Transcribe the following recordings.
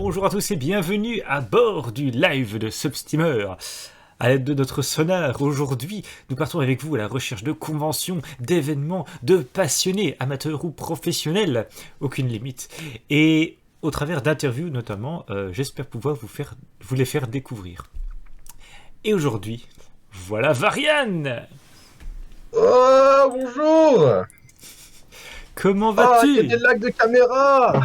bonjour à tous et bienvenue à bord du live de Substeamer. À l'aide de notre sonar, aujourd'hui, nous partons avec vous à la recherche de conventions, d'événements, de passionnés, amateurs ou professionnels, aucune limite. Et au travers d'interviews notamment, j'espère pouvoir vous les faire découvrir. Et aujourd'hui, voilà Varian. Oh, bonjour! Comment Oh, il y a vas-tu? des lags de caméra!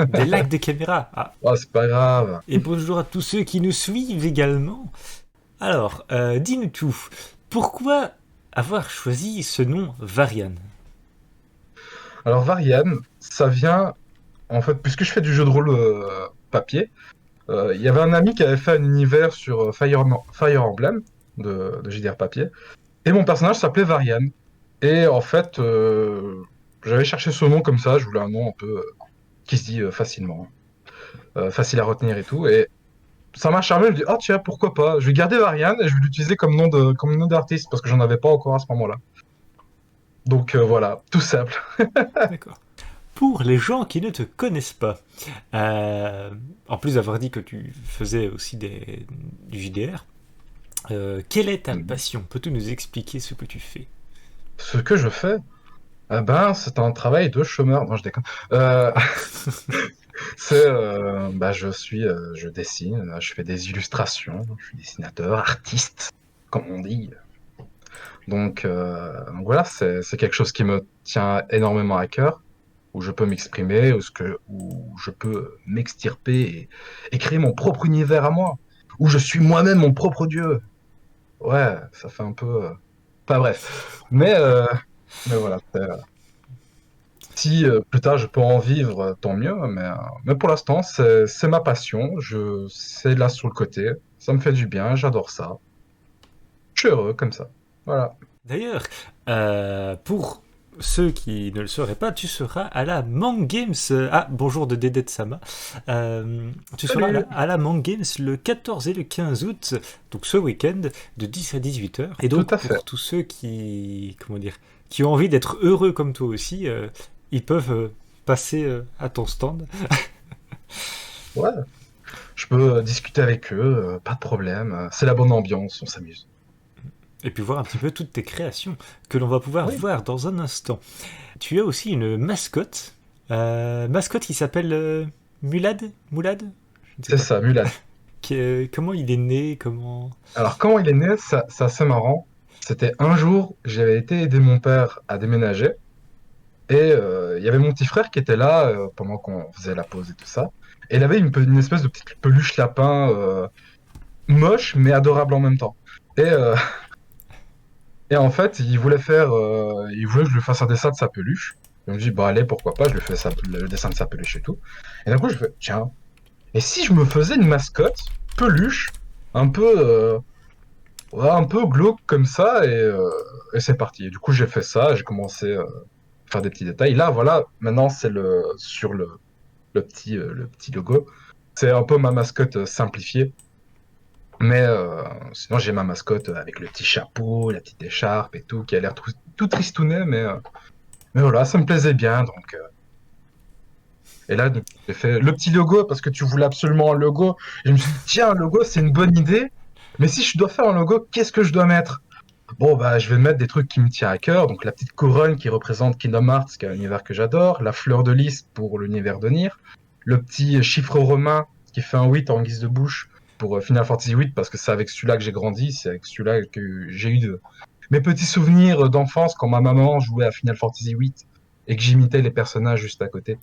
Des lags de caméra. Ah, Oh, c'est pas grave. et bonjour à tous ceux qui nous suivent également. Alors, dis-nous tout. Pourquoi avoir choisi ce nom Varian? Alors, Varian, ça vient, en fait, puisque je fais du jeu de rôle papier, il y avait un ami qui avait fait un univers sur Fire Emblem de JDR papier, et mon personnage s'appelait Varian. Et en fait, j'avais cherché ce nom comme ça, je voulais un nom un peu qui se dit facilement, facile à retenir et tout, et ça m'a charmé, je me dis, ah tiens, pourquoi pas, je vais garder Varian et je vais l'utiliser comme nom d'artiste, parce que j'en avais pas encore à ce moment-là. Donc voilà, tout simple. D'accord. Pour les gens qui ne te connaissent pas, euh, en plus d'avoir dit que tu faisais aussi du JDR, quelle est ta Mhm. passion? Peux-tu nous expliquer ce que tu fais? Ce que je fais, eh ben, c'est un travail de chômeur. Non, je déconne. Euh, je dessine, je fais des illustrations, je suis dessinateur, artiste, comme on dit. Donc voilà, c'est quelque chose qui me tient énormément à cœur, où je peux m'exprimer, où je peux m'extirper et créer mon propre univers à moi, où je suis moi-même mon propre dieu. Ouais, ça fait un peu. Enfin bref. Mais voilà. Si plus tard je peux en vivre, tant mieux. Mais pour l'instant, c'est ma passion. C'est là sur le côté. Ça me fait du bien. J'adore ça. Je suis heureux comme ça. Voilà. D'ailleurs, pour ceux qui ne le sauraient pas, tu seras à la Mang Games. Ah, bonjour de Dédé de Sama. Tu seras Salut. à la Mang Games le 14 et le 15 août, donc ce week-end, de 10 à 18 heures. Et Tout donc, à fait. pour tous ceux comment dire, qui ont envie d'être heureux comme toi aussi, ils peuvent passer à ton stand. Ouais. Je peux discuter avec eux. Pas de problème. C'est la bonne ambiance. On s'amuse. Et puis voir un petit peu toutes tes créations que l'on va pouvoir Oui. voir dans un instant. Tu as aussi une mascotte. Mascotte qui s'appelle Mulad. Moulad. Je ne sais C'est pas. ça, Mulan. Comment il est né. Comment. Alors comment il est né? C'est assez marrant. C'était un jour, j'avais été aider mon père à déménager. Et il y avait mon petit frère qui était là pendant qu'on faisait la pause et tout ça. Et il avait une espèce de petite peluche lapin moche mais adorable en même temps. Et, euh, et en fait, il voulait que je lui fasse un dessin de sa peluche. Je me dis, bah allez, pourquoi pas, je lui fais le dessin de sa peluche et tout. Et d'un coup, je fais, tiens, et si je me faisais une mascotte, peluche, un peu, ouais, un peu glauque comme ça, et c'est parti. Et du coup, j'ai fait ça, j'ai commencé à faire des petits détails. Là, voilà, maintenant, c'est sur le petit logo. C'est un peu ma mascotte simplifiée. Mais sinon, j'ai ma mascotte avec le petit chapeau, la petite écharpe et tout, qui a l'air tout tristounet, mais voilà, ça me plaisait bien. Et là, donc, j'ai fait le petit logo parce que tu voulais absolument un logo. Et je me suis dit, tiens, un logo, c'est une bonne idée. Mais si je dois faire un logo, qu'est-ce que je dois mettre? Bon, bah, je vais mettre des trucs qui me tiennent à cœur. Donc, la petite couronne qui représente Kingdom Hearts, qui est un univers que j'adore. La fleur de lys pour l'univers de Nier. Le petit chiffre romain qui fait un 8 en guise de bouche pour Final Fantasy 8, parce que c'est avec celui-là que j'ai grandi. C'est avec celui-là que j'ai eu mes petits souvenirs d'enfance quand ma maman jouait à Final Fantasy 8 et que j'imitais les personnages juste à côté.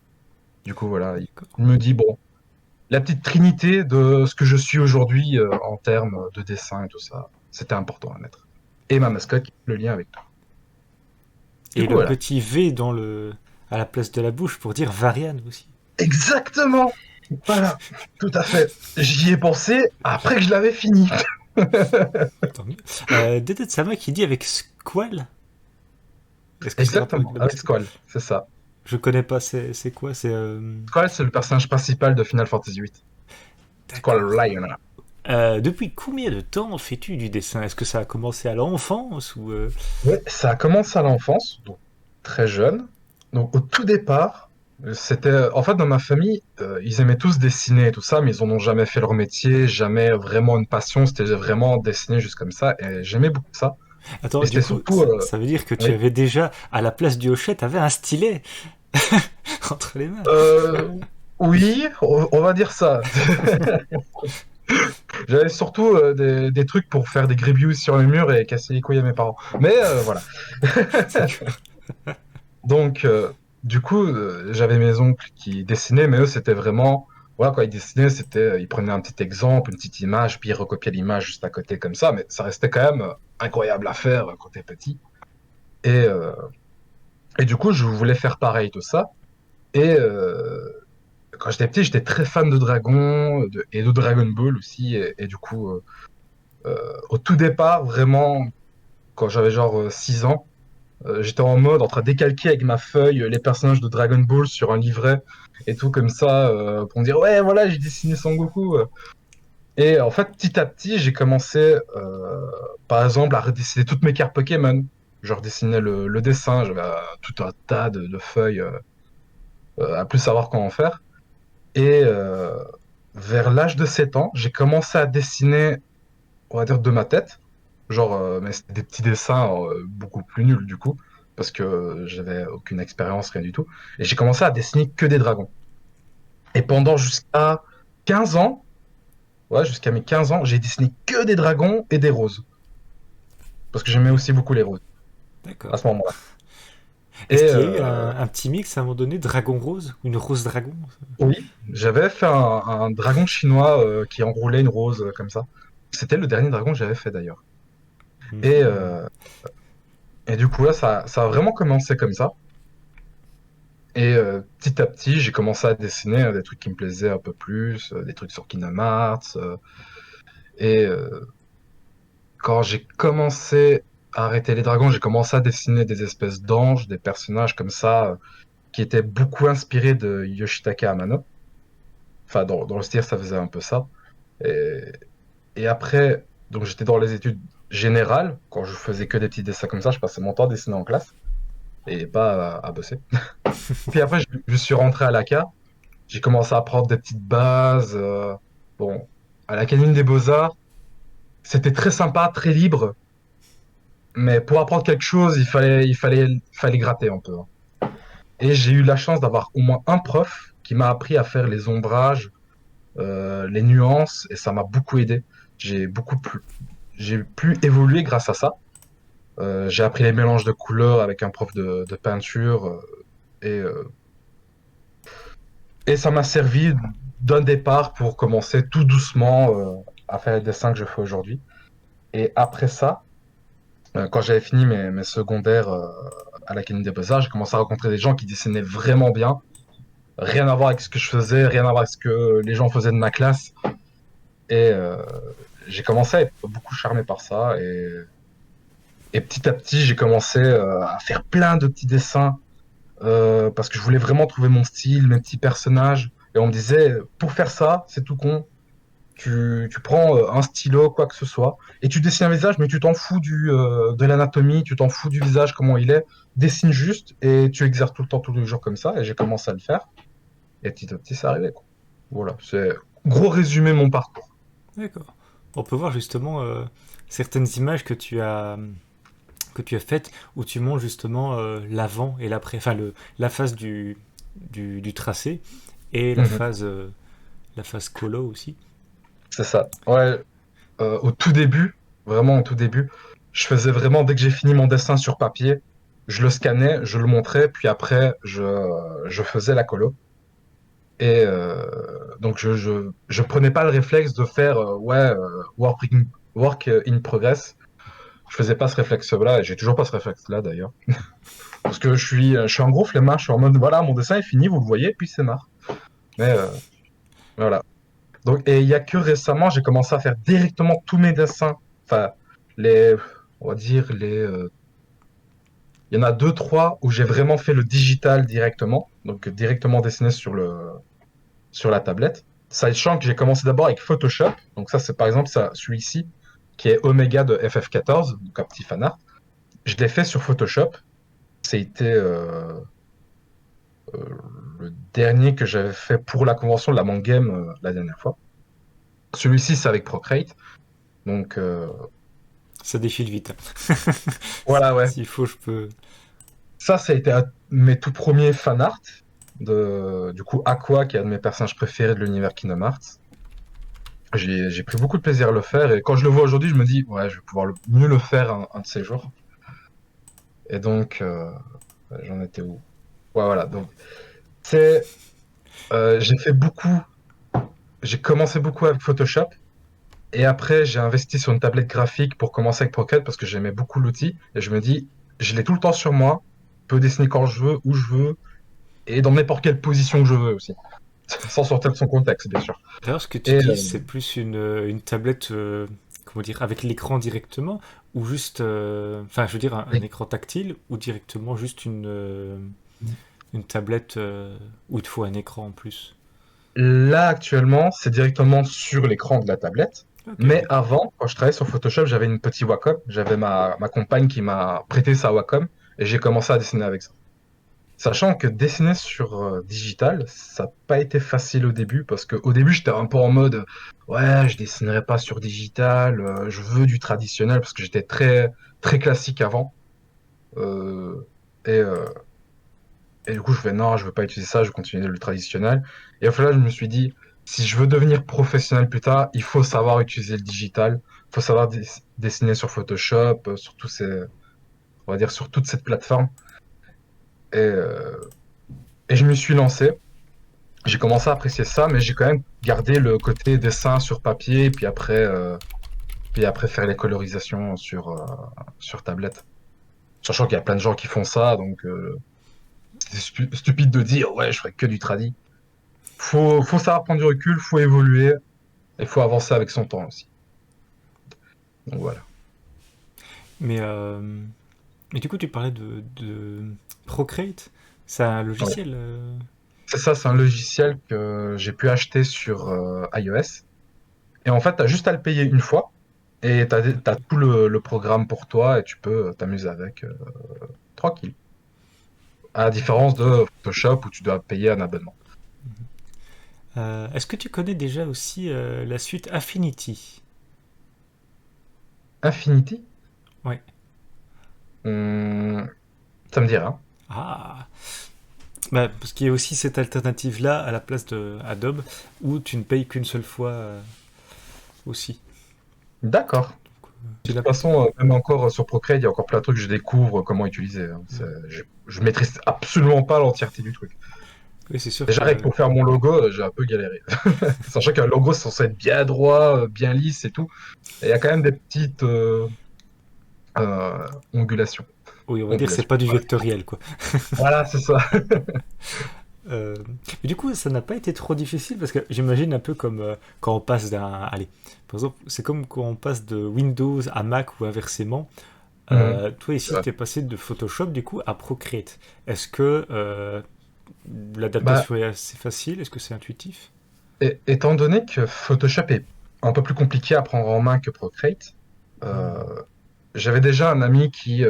Du coup, voilà, il D'accord. me dit, bon, la petite trinité de ce que je suis aujourd'hui en termes de dessin et tout ça, c'était important à mettre. Et ma mascotte, le lien avec tout. Du Et coup, le voilà. petit V à la place de la bouche pour dire Varian aussi. Exactement. Voilà, tout à fait. J'y ai pensé après que je l'avais fini. Tant mieux. Dédé de Sama qui dit avec Squall. Est-ce que c'est rapport avec Exactement, le avec mascotte? Squall, c'est ça. Je connais pas, c'est quoi? C'est. Squall, c'est le personnage principal de Final Fantasy VIII. Squall D'accord. Lion. Depuis combien de temps fais-tu du dessin? Est-ce que ça a commencé à l'enfance ou. Ouais, ça a commencé à l'enfance, donc très jeune. Donc au tout départ, C'était, en fait, dans ma famille, ils aimaient tous dessiner et tout ça, mais ils en ont jamais fait leur métier, jamais vraiment une passion. C'était vraiment dessiner juste comme ça, et j'aimais beaucoup ça. Attends, Et du c'était coup, surtout, ça veut dire que tu oui. avais déjà, à la place du hochet, t'avais un stylet entre les mains. Euh, oui, on va dire ça. J'avais surtout des trucs pour faire des gribouillis sur les murs et casser les couilles à mes parents. Mais voilà. D'accord. Donc, du coup, j'avais mes oncles qui dessinaient, mais eux, c'était vraiment, voilà, quoi, ils dessinaient, c'était, ils prenaient un petit exemple, une petite image, puis ils recopiaient l'image juste à côté comme ça, mais ça restait quand même incroyable à faire quand t'es petit. Et, euh, et du coup, je voulais faire pareil, tout ça. Et quand j'étais petit, j'étais très fan de Dragon et de Dragon Ball aussi. Et du coup, au tout départ, vraiment, quand j'avais genre 6 ans, j'étais en mode en train de décalquer avec ma feuille les personnages de Dragon Ball sur un livret et tout comme ça pour me dire ouais voilà j'ai dessiné Son Goku. Et en fait petit à petit j'ai commencé par exemple à redessiner toutes mes cartes Pokémon. Je redessinais le dessin, j'avais tout un tas de feuilles à plus savoir comment faire. Et vers l'âge de 7 ans j'ai commencé à dessiner on va dire de ma tête. Genre, mais c'était des petits dessins beaucoup plus nuls du coup, parce que j'avais aucune expérience, rien du tout. Et j'ai commencé à dessiner que des dragons. Et pendant jusqu'à 15 ans, ouais, jusqu'à mes 15 ans, j'ai dessiné que des dragons et des roses. Parce que j'aimais aussi beaucoup les roses à D'accord. ce moment-là. Est-ce Et qu'il y a eu un petit mix à un moment donné, dragon rose, ou une rose dragon? oui, j'avais fait un dragon chinois qui enroulait une rose comme ça. C'était le dernier dragon que j'avais fait d'ailleurs. Et, Mhm. euh, et du coup, là, ça a vraiment commencé comme ça. Et petit à petit, j'ai commencé à dessiner des trucs qui me plaisaient un peu plus, des trucs sur Kingdom Hearts. Et quand j'ai commencé à arrêter les dragons, j'ai commencé à dessiner des espèces d'anges, des personnages comme ça, qui étaient beaucoup inspirés de Yoshitaka Amano. Enfin, dans le style, ça faisait un peu ça. Et, et après, donc j'étais dans les études générales. Quand je faisais que des petits dessins comme ça, je passais mon temps à dessiner en classe et pas à bosser. Puis après, je suis rentré à l'ACA. J'ai commencé à apprendre des petites bases. Bon, à l'Académie des Beaux-Arts, c'était très sympa, très libre, mais pour apprendre quelque chose, il fallait gratter un peu, hein. Et j'ai eu la chance d'avoir au moins un prof qui m'a appris à faire les ombrages, les nuances, et ça m'a beaucoup aidé. J'ai pu évoluer grâce à ça. J'ai appris les mélanges de couleurs avec un prof de peinture, et, euh, et ça m'a servi d'un départ pour commencer tout doucement à faire les dessins que je fais aujourd'hui. Et après ça, quand j'avais fini mes secondaires à l'Académie des Beaux-Arts, j'ai commencé à rencontrer des gens qui dessinaient vraiment bien. Rien à voir avec ce que je faisais, rien à voir avec ce que les gens faisaient de ma classe. Et j'ai commencé à être beaucoup charmé par ça. Et petit à petit, j'ai commencé à faire plein de petits dessins parce que je voulais vraiment trouver mon style, mes petits personnages. Et on me disait, pour faire ça, c'est tout con. Tu prends un stylo, quoi que ce soit, et tu dessines un visage, mais tu t'en fous de l'anatomie, tu t'en fous du visage, comment il est. Dessine juste et tu exerces tout le temps, tous les jours comme ça. Et j'ai commencé à le faire. Et petit à petit, c'est arrivé, quoi. Voilà, c'est gros résumé mon parcours. D'accord. On peut voir justement certaines images que tu as faites où tu montres justement l'avant et l'après, enfin la phase du tracé et Mhm. la phase colo aussi. C'est ça. Ouais, au tout début, vraiment au tout début, je faisais vraiment, dès que j'ai fini mon dessin sur papier, je le scannais, je le montrais, puis après, je faisais la colo. Et donc, je prenais pas le réflexe de faire ouais, work in progress. Je faisais pas ce réflexe-là, et j'ai toujours pas ce réflexe-là d'ailleurs. Parce que je suis en gros flemmard, je suis en mode voilà, mon dessin est fini, vous le voyez, puis c'est marre. Mais voilà. Donc, et il y a que récemment, j'ai commencé à faire directement tous mes dessins. Enfin, les, on va dire, il y en a deux, trois où j'ai vraiment fait le digital directement. Donc, directement dessiné sur la tablette. Sachant que j'ai commencé d'abord avec Photoshop. Donc ça, c'est par exemple ça, celui-ci, qui est Omega de FF14, donc un petit fanart. Je l'ai fait sur Photoshop. C'était le dernier que j'avais fait pour la convention de la Mangame la dernière fois. Celui-ci, c'est avec Procreate. Donc, Ça défile vite. voilà, ouais. S'il faut, je peux. Ça a été un de mes tout premiers fan art. Du coup, Aqua, qui est un de mes personnages préférés de l'univers Kingdom Hearts. J'ai pris beaucoup de plaisir à le faire. Et quand je le vois aujourd'hui, je me dis, ouais, je vais pouvoir mieux le faire un de ces jours. Et donc, j'en étais où? Ouais, voilà. Donc, c'est, j'ai fait beaucoup. J'ai commencé beaucoup avec Photoshop. Et après, j'ai investi sur une tablette graphique pour commencer avec Procreate parce que j'aimais beaucoup l'outil. Et je me dis, je l'ai tout le temps sur moi. Je peux dessiner quand je veux, où je veux, et dans n'importe quelle position que je veux aussi. Sans sortir de son contexte, bien sûr. D'ailleurs, ce que tu Et dis, c'est plus une tablette, comment dire, avec l'écran directement, ou juste, enfin, je veux dire, un écran tactile, ou directement juste une tablette où il te faut un écran en plus. là, actuellement, c'est directement sur l'écran de la tablette. Ok, Mais ok. avant, quand je travaillais sur Photoshop, j'avais une petite Wacom. J'avais ma compagne qui m'a prêté sa Wacom et j'ai commencé à dessiner avec ça. Sachant que dessiner sur digital, ça n'a pas été facile au début parce qu'au début, j'étais un peu en mode ouais, je dessinerai pas sur digital, je veux du traditionnel parce que j'étais très classique avant. Euh, et, euh, et du coup, je fais non, je veux pas utiliser ça, je veux continuer le traditionnel. Et au final, je me suis dit, si je veux devenir professionnel plus tard, il faut savoir utiliser le digital, il faut savoir dessiner sur Photoshop, sur tous ces, on va dire sur toute cette plateforme. Et, euh, et je me suis lancé. J'ai commencé à apprécier ça, mais j'ai quand même gardé le côté dessin sur papier, puis après faire les colorisations sur tablette. Sachant qu'il y a plein de gens qui font ça, donc c'est stupide de dire ouais, je ferai que du tradi. Faut savoir prendre du recul, faut évoluer, et faut avancer avec son temps aussi. Donc voilà. Mais, mais du coup, tu parlais de Procreate. C'est un Ouais. logiciel. C'est ça, c'est un logiciel que j'ai pu acheter sur iOS. Et en fait, tu as juste à le payer une fois, et t'as tout le programme pour toi, et tu peux t'amuser avec tranquille. À la différence de Photoshop où tu dois payer un abonnement. Est-ce que tu connais déjà aussi la suite Affinity? Infinity, Ouais. hum, ça me dit rien. Ah. Bah, parce qu'il y a aussi cette alternative-là à la place de Adobe où tu ne payes qu'une seule fois aussi. D'accord. Tu De toute l'as- façon, même encore sur Procreate, il y a encore plein de trucs que je découvre comment utiliser, hein. Je maîtrise absolument pas l'entièreté du truc. Oui, c'est sûr Déjà, rien que que. pour faire mon logo, j'ai un peu galéré. Sachant qu'un logo, c'est censé être bien droit, bien lisse et tout. Et il y a quand même des petites ondulations. Oui, on va dire que c'est Ondulations. pas du Voilà, vectoriel, quoi. voilà, c'est ça. Euh, Mais du coup, ça n'a pas été trop difficile parce que j'imagine un peu comme quand on passe d'un. Allez, par exemple, c'est comme quand on passe de Windows à Mac ou inversement. Mhm. Toi, C'est ici, vrai. tu es passé de Photoshop du coup à Procreate. Est-ce que Bah, l'adaptation est assez facile? Est-ce que c'est intuitif? étant donné que Photoshop est un peu plus compliqué à prendre en main que Procreate, Hmm. euh, j'avais déjà un ami qui,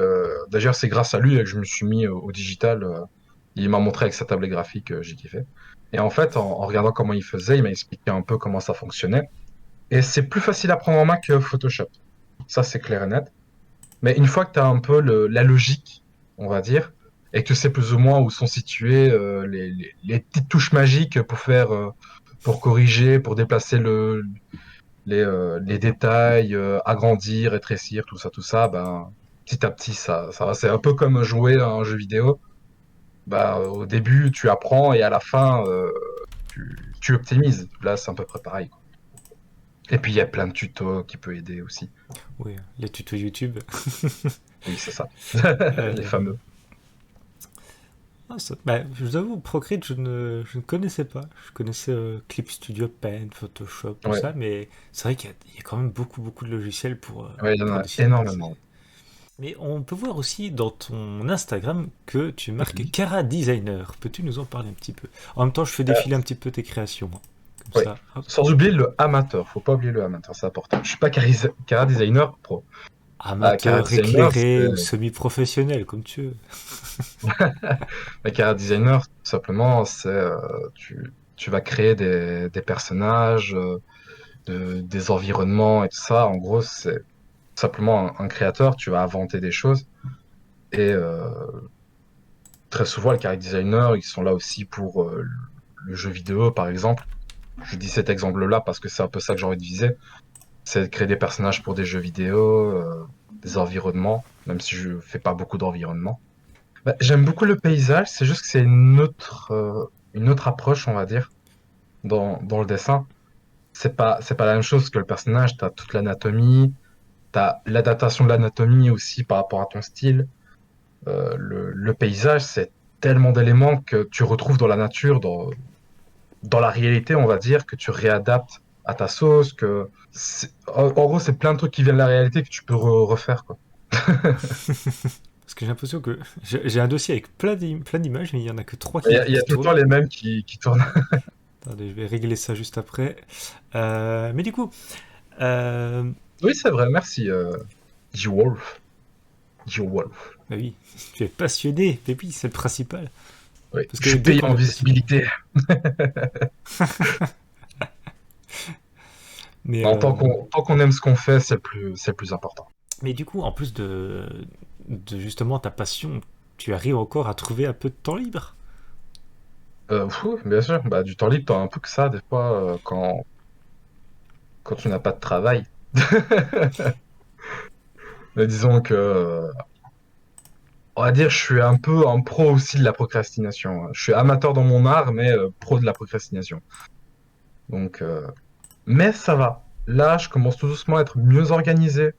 d'ailleurs, c'est grâce à lui que je me suis mis au digital. Il m'a montré avec sa tablette graphique, j'ai kiffé. Et en fait, en regardant comment il faisait, il m'a expliqué un peu comment ça fonctionnait. Et c'est plus facile à prendre en main que Photoshop. Ça, c'est clair et net. Mais une fois que tu as un peu la logique, on va dire, et que tu sais plus ou moins où sont situées les petites touches magiques pour faire, pour corriger, pour déplacer les détails, agrandir, rétrécir, tout ça, ben, petit à petit, ça va. C'est un peu comme jouer à un jeu vidéo. Bah, au début, tu apprends et à la fin, tu optimises. Là, c'est à peu près pareil, quoi. Et puis, il y a plein de tutos qui peuvent aider aussi. Oui, les tutos YouTube. Oui, c'est ça. Les Euh, fameux. bah, je vous avoue, Procreate, je ne connaissais pas. Je connaissais Clip Studio, Paint, Photoshop, tout Ouais, ça, mais c'est vrai qu'il y a quand même beaucoup de logiciels ouais, il y en pour a dessiner. énormément. Mais on peut voir aussi dans ton Instagram que tu marques Mhm. Cara Designer. Peux-tu nous en parler un petit peu? En même temps, je fais Euh, défiler un petit peu tes créations, moi. Comme ouais. ça, hop. Sans oublier le amateur. Faut pas oublier le amateur, c'est important. Je suis pas cara designer pro. Character Amateur, designer, éclairé ou semi-professionnel, comme tu veux. character designer, tout simplement, tu vas créer des personnages, des environnements et tout ça. En gros, c'est simplement un créateur, tu vas inventer des choses. Et très souvent, les character designers, ils sont là aussi pour le jeu vidéo, par exemple. Je dis cet exemple-là parce que c'est un peu ça que j'ai envie de viser. C'est de créer des personnages pour des jeux vidéo, des environnements, même si je fais pas beaucoup d'environnements. Bah, j'aime beaucoup le paysage, c'est juste que c'est une autre approche, on va dire, dans le dessin. C'est pas la même chose que le personnage, t'as toute l'anatomie, t'as l'adaptation de l'anatomie aussi par rapport à ton style. Le paysage, c'est tellement d'éléments que tu retrouves dans la nature, dans la réalité, on va dire, que tu réadaptes à ta sauce, en gros, c'est plein de trucs qui viennent de la réalité que tu peux refaire, quoi. Parce que j'ai l'impression que j'ai un dossier avec plein d'images, mais il y en a que trois Il y qui a tout le temps tournent. les mêmes qui tournent. Attendez, je vais régler ça juste après. Mais du coup, euh, Oui, c'est vrai, merci, G-Wolf. G-Wolf. bah oui, tu es passionné, mais oui, c'est le principal. Oui, Parce je que suis dès payé qu'on en a... visibilité. Mais, Non, tant qu'on aime ce qu'on fait, c'est le plus important. mais du coup, en plus de justement ta passion, tu arrives encore à trouver un peu de temps libre. Bien sûr, bah, du temps libre, t'as un peu que ça, des fois, quand tu n'as pas de travail. Mais disons que, on va dire, je suis un peu un pro aussi de la procrastination. Je suis amateur dans mon art, mais pro de la procrastination. Donc, mais ça va. Là, je commence tout doucement à être mieux organisé,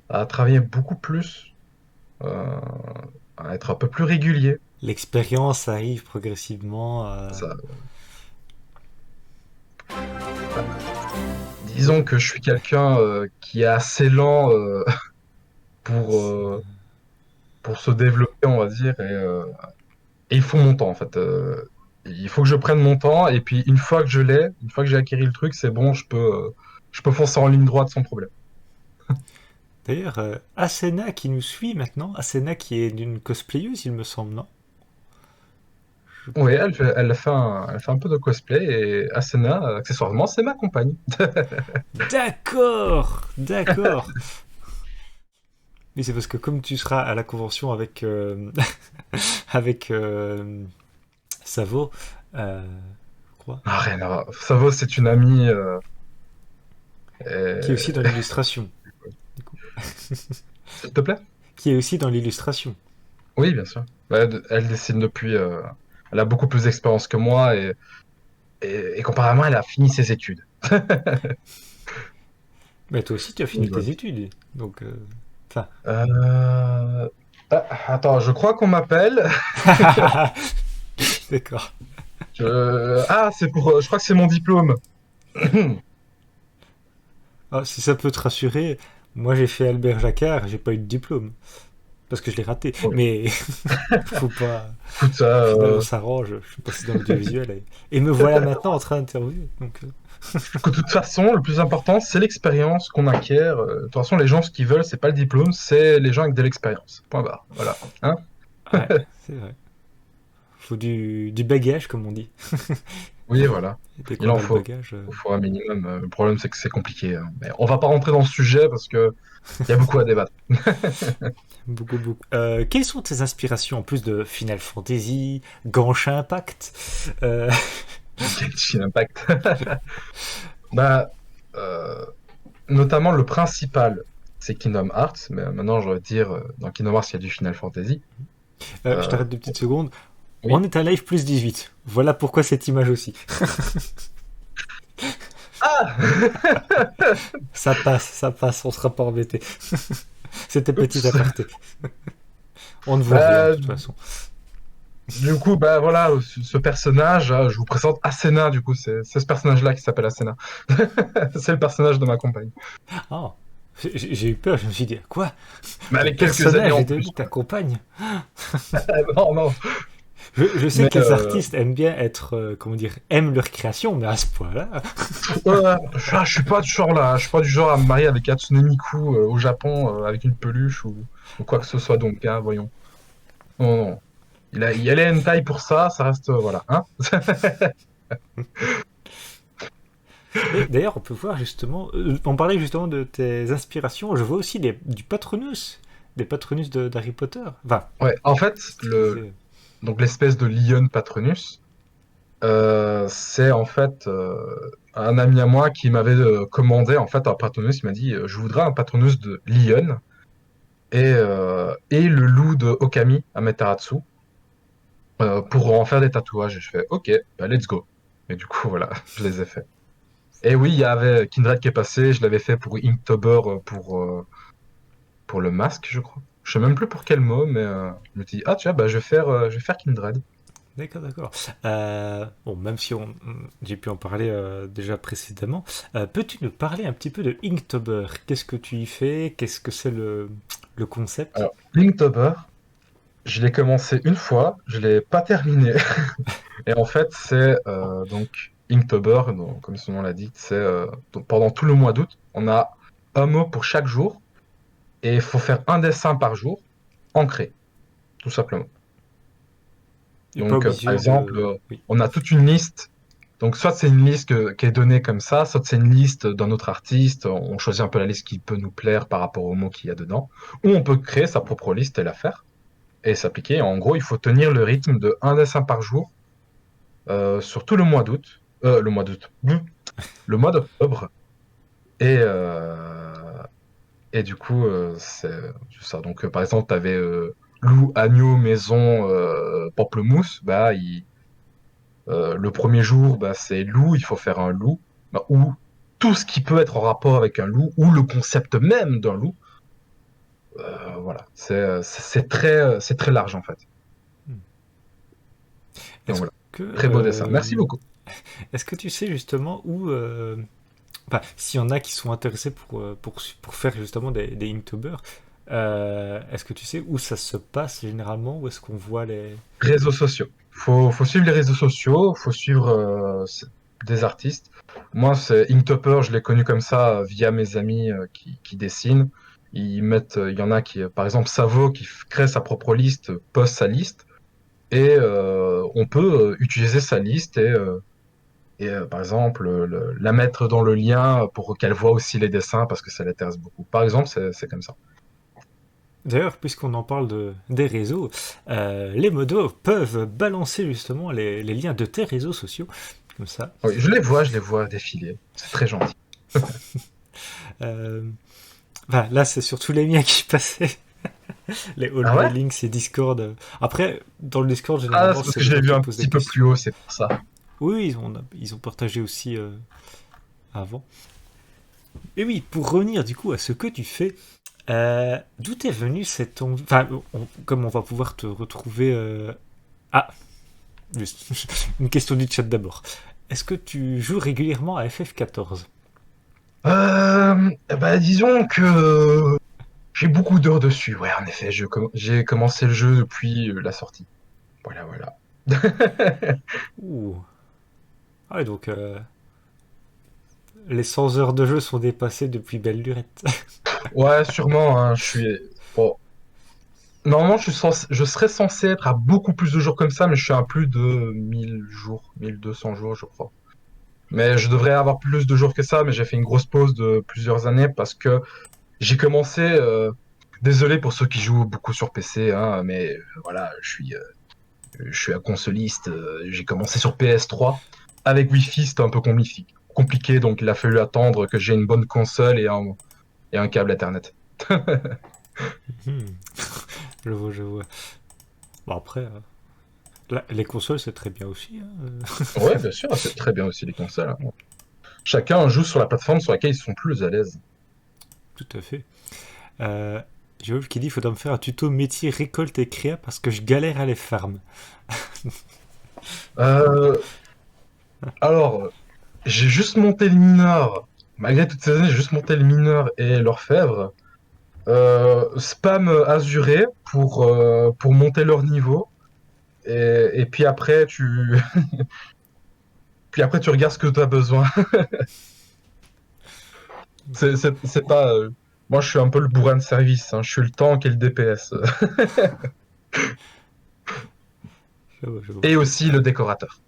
à travailler beaucoup plus, euh, à être un peu plus régulier. L'expérience arrive progressivement. Ça, disons que je suis quelqu'un qui est assez lent pour, euh, pour se développer, on va dire, et il faut mon temps, en fait. Il faut que je prenne mon temps, et puis une fois que je l'ai, une fois que j'ai acquis le truc, c'est bon, je peux foncer en ligne droite sans problème. D'ailleurs, Asena qui nous suit maintenant, Asena qui est d'une cosplayeuse, il me semble, non? Oui, elle fait un peu de cosplay, et Asena, accessoirement, c'est ma compagne. D'accord, d'accord. Mais c'est parce que comme tu seras à la convention avec avec Savo, je crois, Ah, rien à voir. Savo, c'est une amie. qui est aussi dans euh, l'illustration, du coup. S'il te plaît? Qui est aussi dans l'illustration. Oui, bien sûr. Bah, elle dessine depuis. Elle a beaucoup plus d'expérience que moi et comparément, elle a fini ses études. Mais toi aussi, tu as fini Donc, voilà. tes études, donc, enfin. Euh, attends, je crois qu'on m'appelle. D'accord. Ah, je crois que c'est mon diplôme. Ah, si ça peut te rassurer, moi j'ai fait Albert Jacquard, j'ai pas eu de diplôme parce que je l'ai raté. Bon, Mais faut pas. écoute, Au final, on s'arrange. Je suis passé dans l'audiovisuel et me voilà maintenant en train d'interviewer. Donc, de toute façon, le plus important, c'est l'expérience qu'on acquiert. De toute façon, les gens, ce qu'ils veulent, c'est pas le diplôme, c'est les gens avec de l'expérience. Point barre. Voilà. Hein? ouais, c'est vrai. Faut du bagage, comme on dit. Oui, voilà. Et dès Il qu'on en a le faut. bagage, Il faut un minimum. Le problème, c'est que c'est compliqué, hein. Mais on va pas rentrer dans ce sujet parce que il y a beaucoup à débattre. beaucoup, beaucoup. Quelles sont tes inspirations en plus de Final Fantasy, Genshin Impact Genshin Impact. Bah, euh, notamment le principal, c'est Kingdom Hearts. Mais maintenant, je vais dire, dans Kingdom Hearts, il y a du Final Fantasy. Je Euh, t'arrête 2 petites secondes. On oui. est à live plus 18. Voilà pourquoi cette image aussi. Ah! Ça passe, on sera pas embêté. C'était petit Oups. aparté. On ne voit rien de Bah, toute façon. du coup, bah voilà, ce personnage, je vous présente Asena, du coup, c'est ce personnage-là qui s'appelle Asena. C'est le personnage de ma compagne. Ah, j'ai eu peur, je me suis dit, quoi? Mais Ton avec quelques années personnage en est plus, devenu ta compagne? quoi. Non, non. Je sais Mais que les artistes aiment bien être, comment dire, aiment leur création, mais à ce point-là. je suis pas du genre là, je suis pas du genre à me marier avec Hatsune Miku au Japon avec une peluche ou quoi que ce soit donc, hein, voyons. Non, non. Il y a les hentai pour ça reste, voilà, hein? Mais d'ailleurs, on peut voir justement, on parlait justement de tes inspirations. Je vois aussi du Patronus, des Patronus d'Harry Potter. Enfin, Ouais, en fait, je disais. donc l'espèce de Lion Patronus, c'est en fait un ami à moi qui m'avait commandé en fait un Patronus. Il m'a dit, je voudrais un Patronus de Lion et le loup de Okami Amaterasu pour en faire des tatouages. Et je fais, ok, bah, let's go. Et du coup, voilà, je les ai faits. Et oui, il y avait Kindred qui est passé, je l'avais fait pour Inktober pour le masque, je crois. Je sais même plus pour quel mot, mais je me dis, ah tiens, bah, je vais faire Kindred. D'accord, d'accord. Bon, même si j'ai pu en parler déjà précédemment, peux-tu nous parler un petit peu de Inktober? Qu'est-ce que tu y fais? Qu'est-ce que c'est le concept? Alors, Inktober, je l'ai commencé une fois, je l'ai pas terminé. Et en fait, c'est donc Inktober, donc, comme son nom l'indique, c'est donc, pendant tout le mois d'août, on a un mot pour chaque jour et il faut faire un dessin par jour, ancré, tout simplement. Et pas Donc, par obligé exemple, de... Oui. on a toute une liste. Donc, soit c'est une liste qui est donnée comme ça, soit c'est une liste d'un autre artiste. On choisit un peu la liste qui peut nous plaire par rapport aux mots qu'il y a dedans. Ou on peut créer sa propre liste et la faire et s'appliquer. En gros, il faut tenir le rythme de un dessin par jour sur tout le mois d'août. Le mois d'août. Le mois d'octobre. Et, et du coup, c'est ça. Donc, par exemple, tu avais loup, agneau, maison, pamplemousse. Bah, le premier jour, bah, c'est loup, il faut faire un loup. Bah, ou tout ce qui peut être en rapport avec un loup, ou le concept même d'un loup. Voilà, c'est très large en fait. Hmm. Donc Est-ce voilà, que, très beau dessin. Merci beaucoup. est-ce que tu sais justement où... enfin, s'il y en a qui sont intéressés pour faire justement des Inktober, est-ce que tu sais où ça se passe généralement? Où est-ce qu'on voit les... Réseaux sociaux. Faut suivre les réseaux sociaux, faut suivre des artistes. Moi, c'est Inktober, je l'ai connu comme ça via mes amis qui dessinent. Ils mettent, il y en a qui, par exemple, Savo, qui crée sa propre liste, poste sa liste, et on peut utiliser sa liste par exemple, la mettre dans le lien pour qu'elle voit aussi les dessins parce que ça l'intéresse beaucoup. Par exemple, c'est comme ça. D'ailleurs, puisqu'on en parle des réseaux, les modos peuvent balancer justement les liens de tes réseaux sociaux, comme ça. Oui, je les vois défiler. C'est très gentil. Euh, enfin, là, c'est surtout les miens qui passaient, les All Ah My ouais? Links et Discord. Après, dans le Discord, Ah, généralement, c'est parce c'est que les je l'ai gens vu qui un posent des petit peu plus questions. haut, c'est pour ça. Oui, oui, ils ont partagé aussi avant. Et oui, pour revenir du coup à ce que tu fais, d'où est venue cette envie... Enfin, comme on va pouvoir te retrouver... Ah, juste, une question du chat d'abord. Est-ce que tu joues régulièrement à FF14? Bah, disons que j'ai beaucoup d'heures dessus. Ouais, en effet, j'ai commencé le jeu depuis la sortie. Voilà, voilà. Ouh. Ah ouais, donc les 100 heures de jeu sont dépassées depuis belle lurette. Ouais, sûrement, hein, bon. Normalement, je serais censé être à beaucoup plus de jours comme ça, mais je suis à plus de 1000 jours, 1200 jours, je crois. Mais je devrais avoir plus de jours que ça, mais j'ai fait une grosse pause de plusieurs années parce que j'ai commencé. Désolé pour ceux qui jouent beaucoup sur PC, hein, mais voilà, je suis un consoliste. J'ai commencé sur PS3. Avec Wi-Fi, c'était un peu compliqué, donc il a fallu attendre que j'ai une bonne console et un câble Ethernet. Hmm, je vois, je vois. Bon, après, les consoles, c'est très bien aussi, hein. Ouais, bien sûr, c'est très bien aussi les consoles, hein. Chacun joue sur la plateforme sur laquelle ils sont plus à l'aise. Tout à fait. Euh, j'ai vu qui dit qu'il faudra me faire un tuto métier récolte et créa parce que je galère à les farm. Euh, alors, j'ai juste monté le mineur. Malgré toutes ces années, j'ai juste monté le mineur et l'orfèvre. Spam azuré pour monter leur niveau. et puis après, puis après, tu regardes ce que tu as besoin. C'est pas. Moi, je suis un peu le bourrin de service, hein. Je suis le tank et le DPS. Je vois, je vois. Et aussi le décorateur.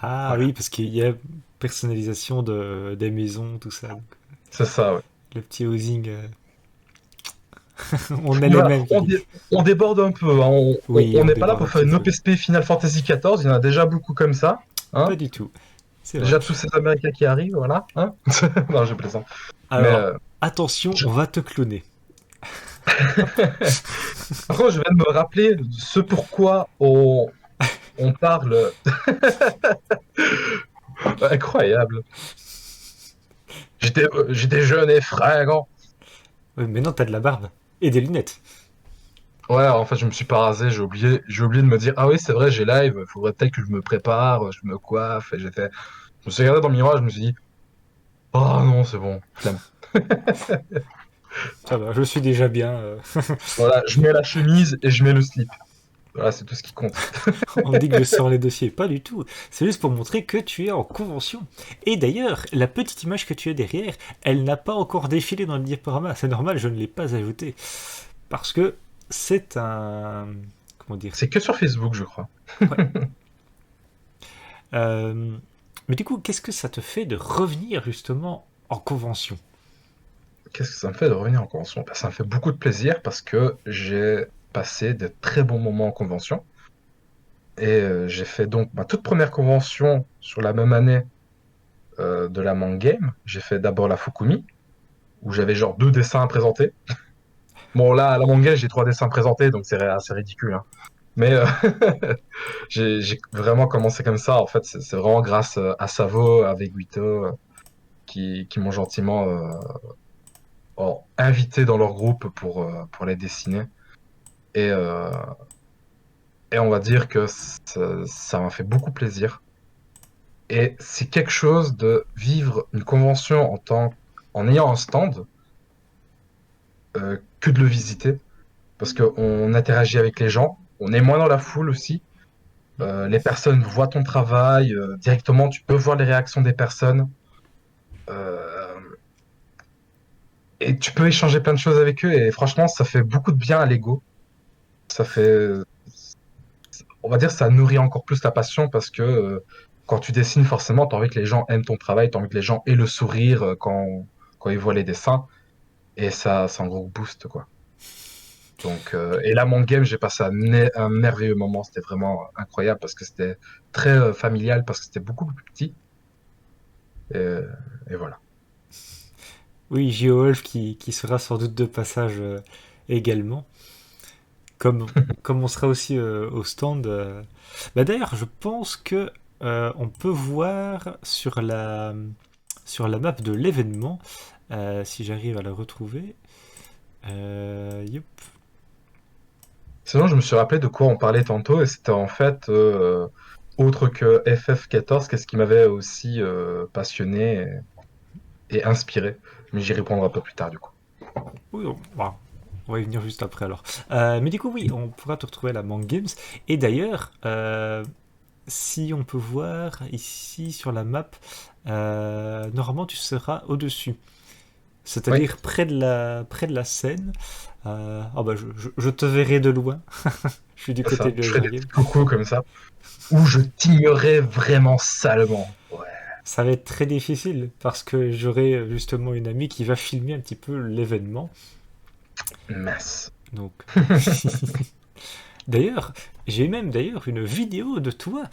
Ah Voilà. oui, parce qu'il y a personnalisation des maisons, tout ça. Donc, C'est ça, ouais. le petit housing, on a Mais les voilà, mêmes qui. on déborde un peu, hein. Oui, On on n'est pas là déborde un pour faire petit une peu. OPSP Final Fantasy XIV. Il y en a déjà beaucoup comme ça. Pas Hein. du tout. C'est vrai. Déjà tous ces Américains qui arrivent, voilà. Hein. Non, je plaisante. Mais Alors, attention, je- on va te cloner. par contre, je viens de me rappeler ce pourquoi on parle. Incroyable. J'étais jeune et fringant. Ouais, mais non, t'as de la barbe. Et des lunettes. Ouais, en fait, je me suis pas rasé, j'ai oublié de me dire, ah oui, c'est vrai, j'ai live, il faudrait peut-être que je me prépare, je me coiffe, je me suis regardé dans le miroir, je me suis dit, oh non, c'est bon, flemme. Ça va, je suis déjà bien. Voilà, je mets la chemise et je mets le slip. Voilà, c'est tout ce qui compte. On me dit que je sors les dossiers. Pas du tout. C'est juste pour montrer que tu es en convention. Et d'ailleurs, la petite image que tu as derrière, elle n'a pas encore défilé dans le diaporama. C'est normal, je ne l'ai pas ajoutée. Parce que c'est un. Comment dire? C'est que sur Facebook, je crois. Ouais. Euh, Mais du coup, qu'est-ce que ça te fait de revenir justement en convention? Qu'est-ce que ça me fait de revenir en convention? Ben, ça me fait beaucoup de plaisir parce que j'ai passé de très bons moments en convention. Et j'ai fait donc ma toute première convention sur la même année de la Mang Game. J'ai fait d'abord la Fukumi, où j'avais genre 2 dessins à présenter. Bon, là, à la Mang Game, j'ai 3 dessins présentés, donc c'est assez ridicule, hein. Mais j'ai vraiment commencé comme ça. En fait, c'est vraiment grâce à Savo, avec Guito, qui m'ont gentiment invité dans leur groupe pour les dessiner. Et, euh, et on va dire que ça m'a fait beaucoup plaisir. Et c'est quelque chose de vivre une convention en ayant un stand que de le visiter. Parce qu'on interagit avec les gens, on est moins dans la foule aussi. Les personnes voient ton travail directement, tu peux voir les réactions des personnes. euh, et tu peux échanger plein de choses avec eux. Et franchement, ça fait beaucoup de bien à l'ego. Ça fait, on va dire, ça nourrit encore plus la passion parce que quand tu dessines, forcément, tu as envie que les gens aiment ton travail, tu as envie que les gens aient le sourire quand ils voient les dessins. Et ça, c'est un gros boost, quoi. Donc, et là, mon game, j'ai passé un merveilleux moment. C'était vraiment incroyable parce que c'était très familial, parce que c'était beaucoup plus petit. Et, et voilà. Oui, GeoWolf qui sera sans doute de passage également. Comme on sera aussi au stand. Bah d'ailleurs, je pense que on peut voir sur la map de l'événement, si j'arrive à la retrouver. Yup. Sinon, je me suis rappelé de quoi on parlait tantôt, et c'était en fait, autre que FF14, qu'est-ce qui m'avait aussi passionné et inspiré. Mais j'y répondrai un peu plus tard, du coup. Oui, bon, on va y venir juste après alors. Mais du coup, oui, on pourra te retrouver à la Mang Games. Et d'ailleurs, si on peut voir ici sur la map, normalement tu seras au-dessus. Oui, C'est-à-dire près de la scène. Ah bah je te verrai de loin. Je suis du c'est côté ça. de Je fais des petits Zariel. coucous comme ça, où je t'ignorais vraiment salement. Ouais, Ça va être très difficile parce que j'aurai justement une amie qui va filmer un petit peu l'événement. mince. Donc, d'ailleurs, j'ai même d'ailleurs une vidéo de toi.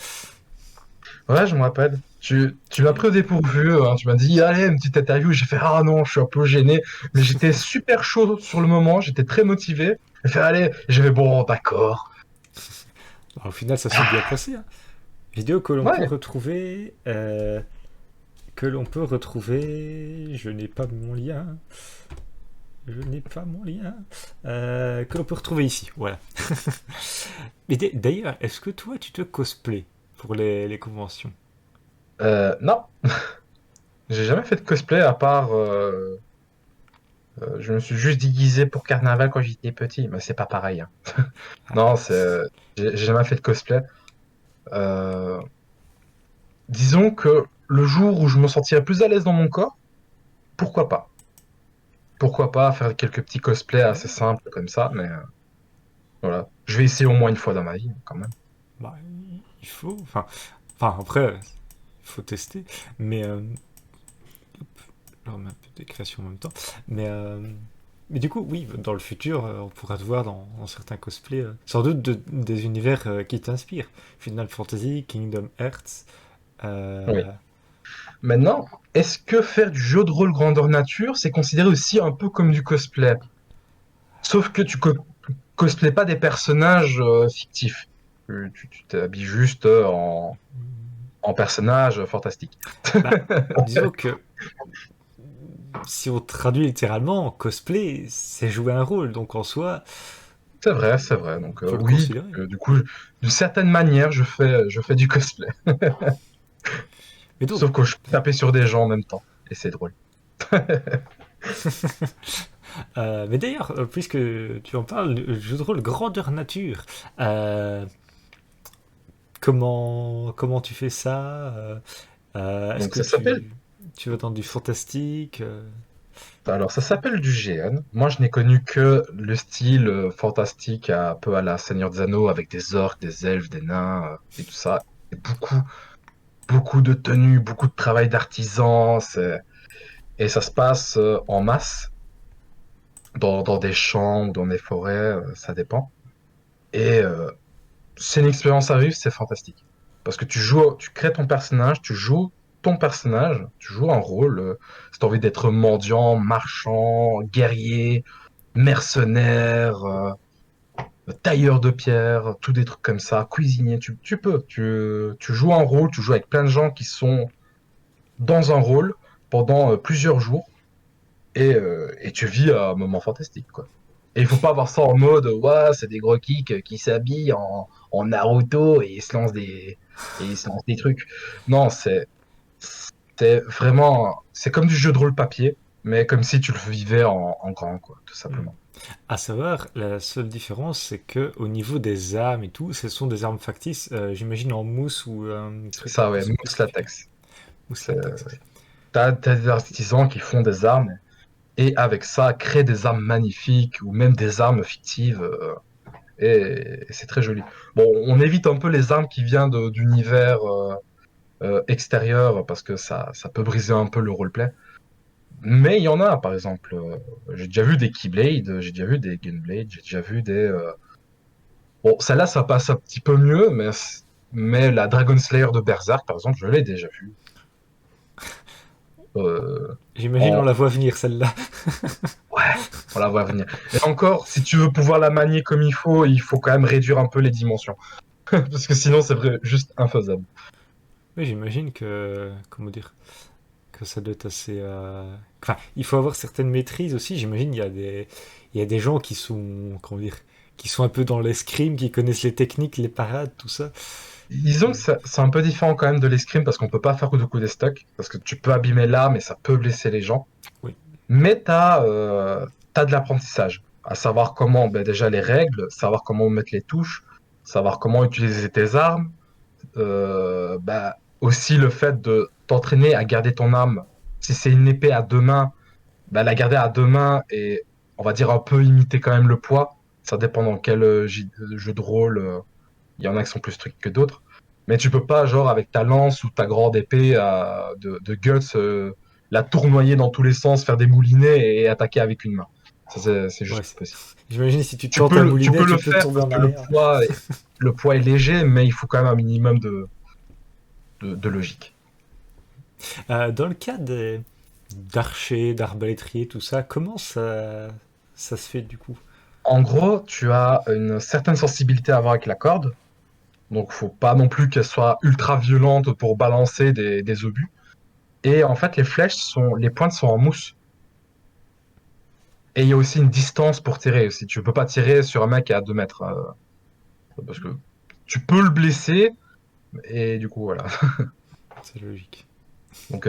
Ouais, je me rappelle. Tu m'as pris au dépourvu, hein. Tu m'as dit, allez, une petite interview. J'ai fait, ah non, je suis un peu gêné. Mais j'étais super chaud sur le moment. J'étais très motivé. J'ai fait, allez. Et j'ai fait, bon, d'accord. Alors, au final, ça s'est bien passé, hein. Vidéo que l'on peut Ouais, retrouver. Je n'ai pas mon lien. Je n'ai pas mon lien. Que l'on peut retrouver ici. Voilà. Mais d'ailleurs, est-ce que toi, tu te cosplay pour les conventions? non. J'ai jamais fait de cosplay à part Je me suis juste déguisé pour carnaval quand j'étais petit, mais c'est pas pareil, hein. Ah, Non, j'ai jamais fait de cosplay. Euh, Disons que le jour où je me sentirais plus à l'aise dans mon corps, pourquoi pas? Pourquoi pas faire quelques petits cosplays assez ouais, simples comme ça, mais voilà. Je vais essayer au moins une fois dans ma vie, quand même. bah, il faut. Enfin après, il faut tester. Mais je remets un peu des créations en même temps. Mais, euh, mais du coup, oui, dans le futur, on pourra te voir dans certains cosplays, sans doute des univers qui t'inspirent. Final Fantasy, Kingdom Hearts. Oui. euh, Maintenant, est-ce que faire du jeu de rôle grandeur nature, c'est considéré aussi un peu comme du cosplay? Sauf que tu cosplays pas des personnages fictifs. Tu t'habilles juste en personnage fantastique. bah, disons que si on traduit littéralement, cosplay, c'est jouer un rôle. Donc en soi, C'est vrai, c'est vrai. Donc faut le oui, considérer. du coup, d'une certaine manière, je fais du cosplay. Mais donc, Sauf que je peux taper sur des gens en même temps. Et c'est drôle. mais d'ailleurs, puisque tu en parles, le jeu de rôle grandeur nature, euh, comment tu fais ça est-ce Donc que ça s'appelle tu vas dans du fantastique Alors, ça s'appelle du GN. Moi, je n'ai connu que le style fantastique, un peu à la Seigneur des Anneaux, avec des orques, des elfes, des nains, et tout ça. Et beaucoup de tenues, beaucoup de travail d'artisan. Et ça se passe en masse, dans des champs ou dans des forêts, ça dépend. Et c'est une expérience à vivre, c'est fantastique. Parce que tu crées ton personnage, tu joues ton personnage, tu joues un rôle. Si tu as envie d'être mendiant, marchand, guerrier, mercenaire, tailleur de pierre, tout des trucs comme ça, cuisinier, tu peux. Tu joues un rôle, tu joues avec plein de gens qui sont dans un rôle pendant plusieurs jours et tu vis un moment fantastique, quoi. Et il faut pas avoir ça en mode, ouais, c'est des gros kicks qui s'habillent en Naruto et ils se lancent des trucs. Non, c'est vraiment, c'est comme du jeu de rôle papier, mais comme si tu le vivais en grand, quoi, tout Hmm. simplement. À savoir, la seule différence, c'est que au niveau des armes et tout, ce sont des armes factices, j'imagine en mousse ou un C'est truc un ça, peu ouais, mousse spécifique. latex. Mousse C'est, latex, ok. t'as des artisans qui font des armes et avec ça créent des armes magnifiques ou même des armes fictives et c'est très joli. Bon, on évite un peu les armes qui viennent d'univers extérieur parce que ça peut briser un peu le roleplay. Mais il y en a, par exemple, j'ai déjà vu des Keyblade, j'ai déjà vu des Gunblade, j'ai déjà vu des. Bon, celle-là, ça passe un petit peu mieux, mais la Dragon Slayer de Berserk, par exemple, je l'ai déjà vue. Euh, J'imagine on en... la voit venir celle-là. Ouais, on la voit venir. Et encore, si tu veux pouvoir la manier comme il faut quand même réduire un peu les dimensions. Parce que sinon, c'est vrai, juste infaisable. Oui, j'imagine comment dire, que ça doit être assez. Enfin, il faut avoir certaines maîtrises aussi. J'imagine il y a des gens qui sont, comment dire, qui sont un peu dans l'escrime, qui connaissent les techniques, les parades, tout ça. Disons que Et- c'est un peu différent quand même de l'escrime parce qu'on peut pas faire de coup des stocks, parce que tu peux abîmer l'arme et ça peut blesser les gens. Oui, Mais t'as de l'apprentissage, à savoir comment, ben déjà les règles, savoir comment mettre les touches, savoir comment utiliser tes armes, bah, aussi le fait de t'entraîner à garder ton arme. Si c'est une épée à deux mains, bah, la garder à deux mains et on va dire un peu imiter quand même le poids. Ça dépend dans quel jeu de rôle. Il y en a qui sont plus stricts que d'autres. Mais tu peux pas, genre, avec ta lance ou ta grande épée de guts, la tournoyer dans tous les sens, faire des moulinets et attaquer avec une main. Ça, c'est ouais. juste pas possible. J'imagine si tu tentes un Tu moulinet, peux tu le peux faire tomber parce en que arrière. le poids est léger, mais il faut quand même un minimum de logique. Dans le cas d'archers, d'arbalétriers, tout ça, comment ça se fait du coup? En gros, tu as une certaine sensibilité à avoir avec la corde. Donc, faut pas non plus qu'elle soit ultra violente pour balancer des obus. Et en fait, les pointes sont en mousse. Et il y a aussi une distance pour tirer aussi. Tu peux pas tirer sur un mec à 2 mètres. Parce que tu peux le blesser. Et du coup, voilà. C'est logique. Donc,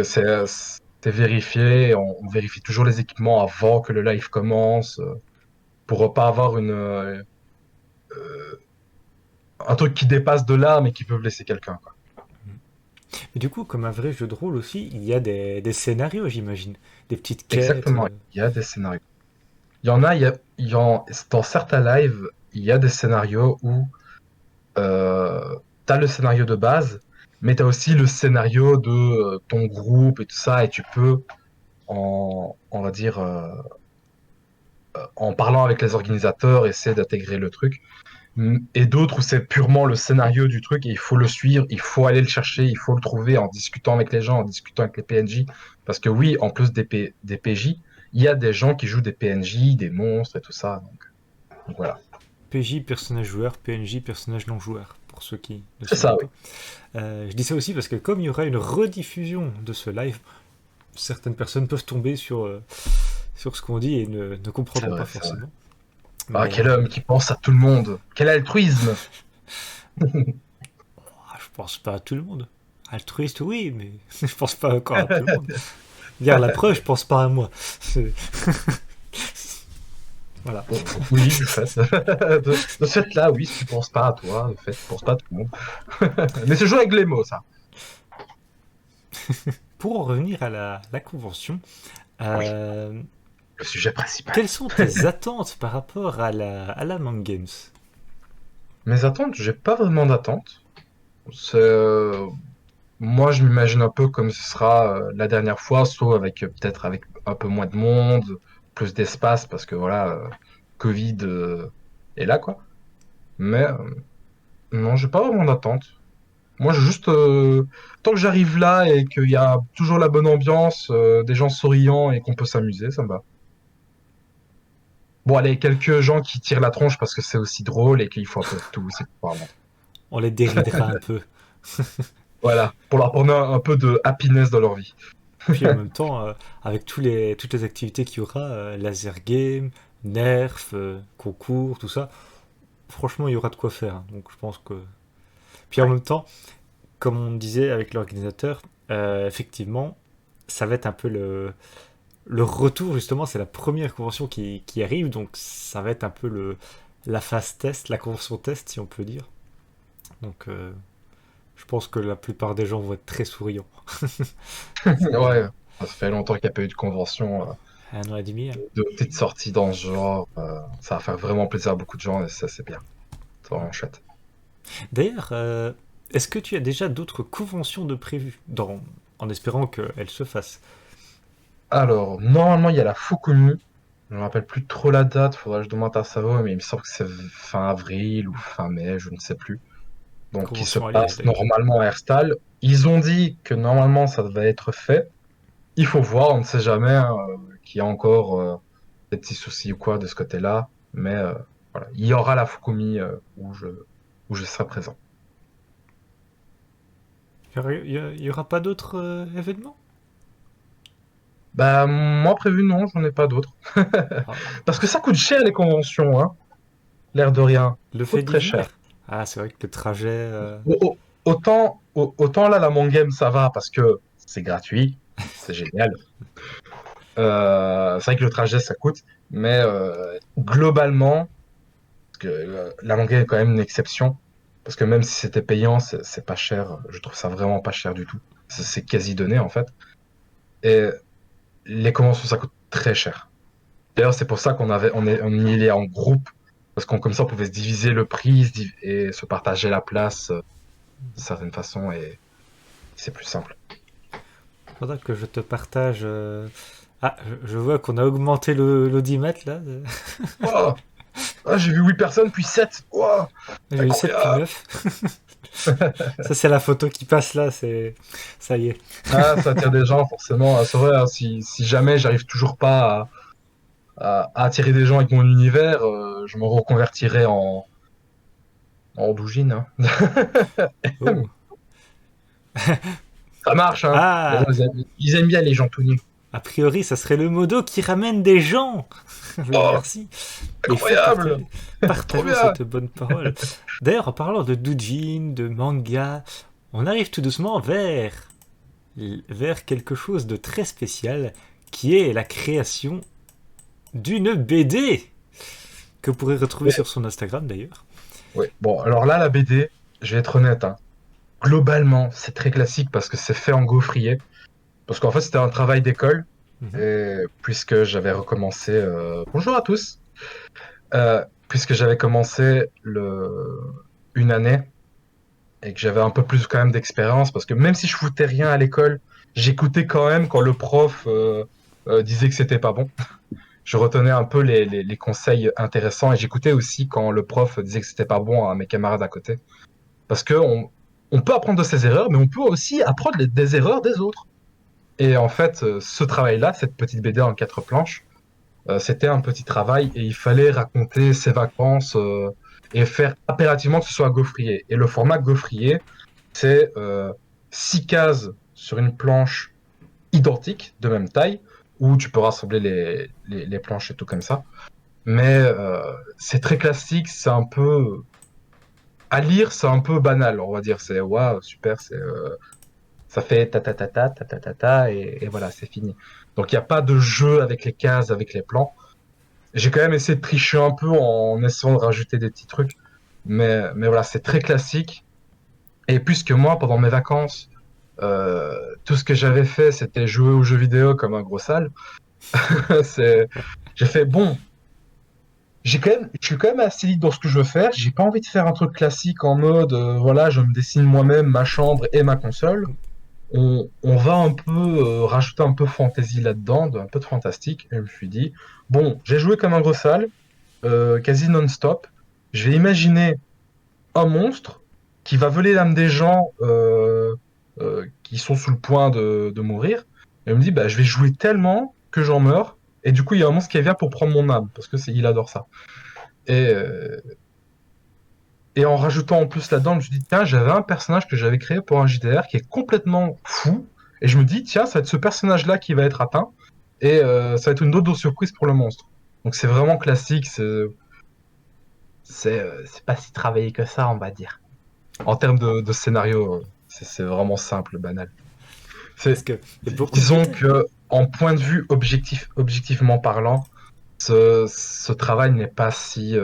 est vérifié. On vérifie toujours les équipements avant que le live commence, pour pas avoir un truc qui dépasse de là, mais qui peut blesser quelqu'un, quoi. Et du coup, comme un vrai jeu de rôle aussi, il y a des scénarios, j'imagine. Des petites quêtes. Exactement, il y a des scénarios. Il y en a, dans certains lives, il y a des scénarios où t'as le scénario de base, mais t'as aussi le scénario de ton groupe et tout ça, et tu peux, on va dire, en parlant avec les organisateurs, essayer d'intégrer le truc. Et d'autres où c'est purement le scénario du truc et il faut le suivre, il faut aller le chercher, il faut le trouver en discutant avec les gens, en discutant avec les PNJ. Parce que oui, en plus des PJ, il y a des gens qui jouent des PNJ, des monstres et tout ça. Donc voilà. PJ, personnage joueur, PNJ, personnage non joueur, pour ceux qui ne C'est sauraient ça, oui. pas. Je dis ça aussi parce que comme il y aura une rediffusion de ce live, certaines personnes peuvent tomber sur ce qu'on dit et ne C'est comprendront vrai, pas c'est vrai. forcément. Ah, Mais quel homme qui pense à tout le monde. Quel altruisme. je pense pas à tout le monde. Altruiste, oui, mais je pense pas encore à tout le monde. Regarde, la preuve, je pense pas à moi. Voilà. Oui, du fait. De ce fait-là, oui, si tu penses pas à toi, de fait, tu penses pas à tout le monde. Mais c'est jouer avec les mots, ça. Pour en revenir à la convention, Oui, euh, le sujet principal. quelles sont tes attentes par rapport à la Mang Games? Mes attentes, j'ai pas vraiment d'attentes. C'est, moi, je m'imagine un peu comme ce sera la dernière fois, sauf avec peut-être avec un peu moins de monde, plus d'espace, parce que voilà, Covid est là, quoi. Mais non, j'ai pas vraiment d'attente. Moi, je juste tant que j'arrive là et qu'il y a toujours la bonne ambiance, des gens souriants et qu'on peut s'amuser, ça me va. Bon, allez, quelques gens qui tirent la tronche parce que c'est aussi drôle et qu'il faut un peu de tout, c'est pas vraiment. On les déridera un peu. Voilà, pour leur apporter un peu de happiness dans leur vie. Puis en même temps, avec toutes les activités qu'il y aura, laser game, nerf, concours, tout ça, franchement, il y aura de quoi faire, hein. Donc je pense que. Puis en Ouais. même temps, comme on disait avec l'organisateur, effectivement, ça va être un peu le retour, justement, c'est la première convention qui arrive, donc ça va être un peu la phase test, la convention test, si on peut dire. Donc je pense que la plupart des gens vont être très souriants. C'est Ouais, ça fait longtemps qu'il n'y a pas eu de convention, un an et demi, hein. de petites sorties dans ce genre. Ça va faire vraiment plaisir à beaucoup de gens et ça, c'est bien. C'est vraiment chouette. D'ailleurs, est-ce que tu as déjà d'autres conventions de prévues, en espérant qu'elles se fassent? Alors, normalement, il y a la Fukumi. Je ne me rappelle plus trop la date, faudrait que je demande à Savo, mais il me semble que c'est fin avril ou fin mai, je ne sais plus. Donc, qui se Convention alliée, passe d'ailleurs. normalement à Herstal. Ils ont dit que normalement ça devait être fait. Il faut voir, on ne sait jamais, hein, qu'il y a encore des petits soucis ou quoi de ce côté-là. Mais voilà, il y aura la Fukumi où je serai présent. Il y aura pas d'autres événements? Bah, moi prévu, non, j'en ai pas d'autres. Ah, Parce que ça coûte cher les conventions, hein, l'air de rien. le Ça fait coûte d'y très cher. venir? Ah, c'est vrai que le trajet. Autant là, la Mon Game, ça va parce que c'est gratuit, c'est génial. C'est vrai que le trajet, ça coûte, mais globalement, parce que la Mon Game est quand même une exception, parce que même si c'était payant, c'est pas cher. Je trouve ça vraiment pas cher du tout. C'est quasi donné en fait. Et les conventions, ça coûte très cher. D'ailleurs, c'est pour ça on y allait en groupe, parce qu'on comme ça, on pouvait se diviser le prix et se partager la place d'une certaine façon, et c'est plus simple. Faudra que je te partage. Ah, je vois qu'on a augmenté l'audimètre là. Oh, ah, j'ai vu 8 personnes, puis 7. Oh, J'ai eu 7 puis incroyable. 9. Ça, c'est la photo qui passe là. Ça y est. Ah, ça attire des gens, forcément. Ah, c'est vrai, hein, si jamais j'arrive toujours pas à attirer des gens avec mon univers, je me reconvertirai en doujine, hein. Oh. Ça marche, hein. Les gens, Ah, ils aiment bien les gens tout nus. a priori, ça serait le modo qui ramène des gens. Oh, Merci. Il faut incroyable. Trop partager bien. cette bonne parole. D'ailleurs, en parlant de doujin, de manga, on arrive tout doucement vers vers quelque chose de très spécial, qui est la création d'une BD que vous pourrez retrouver Mais, sur son Instagram d'ailleurs. ouais. Bon, alors là, la BD, je vais être honnête, hein. Globalement, c'est très classique parce que c'est fait en gaufrier. Parce qu'en fait, c'était un travail d'école. Mhm. Et puisque j'avais recommencé. Bonjour à tous. Puisque j'avais commencé une année et que j'avais un peu plus quand même d'expérience, parce que même si je foutais rien à l'école, j'écoutais quand même quand le prof disait que c'était pas bon. Je retenais un peu les conseils intéressants et j'écoutais aussi quand le prof disait que c'était pas bon à mes camarades à côté. Parce que on peut apprendre de ses erreurs, mais on peut aussi apprendre des erreurs des autres. Et en fait, ce travail-là, cette petite BD en 4 planches, c'était un petit travail et il fallait raconter ses vacances et faire impérativement que ce soit gaufrier. Et le format gaufrier, c'est 6 cases sur une planche identique, de même taille, où tu peux rassembler les planches et tout comme ça. Mais c'est très classique, c'est un peu... À lire, c'est un peu banal, on va dire. C'est waouh, super, ça fait ta ta ta ta ta ta ta ta et voilà, c'est fini. Donc il n'y a pas de jeu avec les cases, avec les plans. J'ai quand même essayé de tricher un peu en essayant de rajouter des petits trucs. Mais voilà, c'est très classique. Et puisque moi, pendant mes vacances, tout ce que j'avais fait, c'était jouer aux jeux vidéo comme un gros sale. c'est, j'ai fait, bon, je suis quand même assez libre dans ce que je veux faire. J'ai pas envie de faire un truc classique en mode, voilà, je me dessine moi-même ma chambre et ma console. On va un peu rajouter un peu fantasy là-dedans, un peu de fantastique. Et je me suis dit, bon, j'ai joué comme un gros sale, quasi non-stop. Je vais imaginer un monstre qui va voler l'âme des gens qui sont sous le point de mourir. Et il me dit, bah, je vais jouer tellement que j'en meurs. Et du coup, il y a un monstre qui vient pour prendre mon âme, parce que il adore ça. Et, euh, et en rajoutant en plus là-dedans, je me suis dit, tiens, j'avais un personnage que j'avais créé pour un JDR qui est complètement fou. Et je me dis, tiens, ça va être ce personnage-là qui va être atteint. Et ça va être une autre de surprise pour le monstre. Donc c'est vraiment classique, c'est pas si travaillé que ça, on va dire. En termes de scénario, c'est vraiment simple, banal. Parce C'est, qu'il y a beaucoup de disons BD. que, en point de vue objectivement parlant, ce travail n'est pas si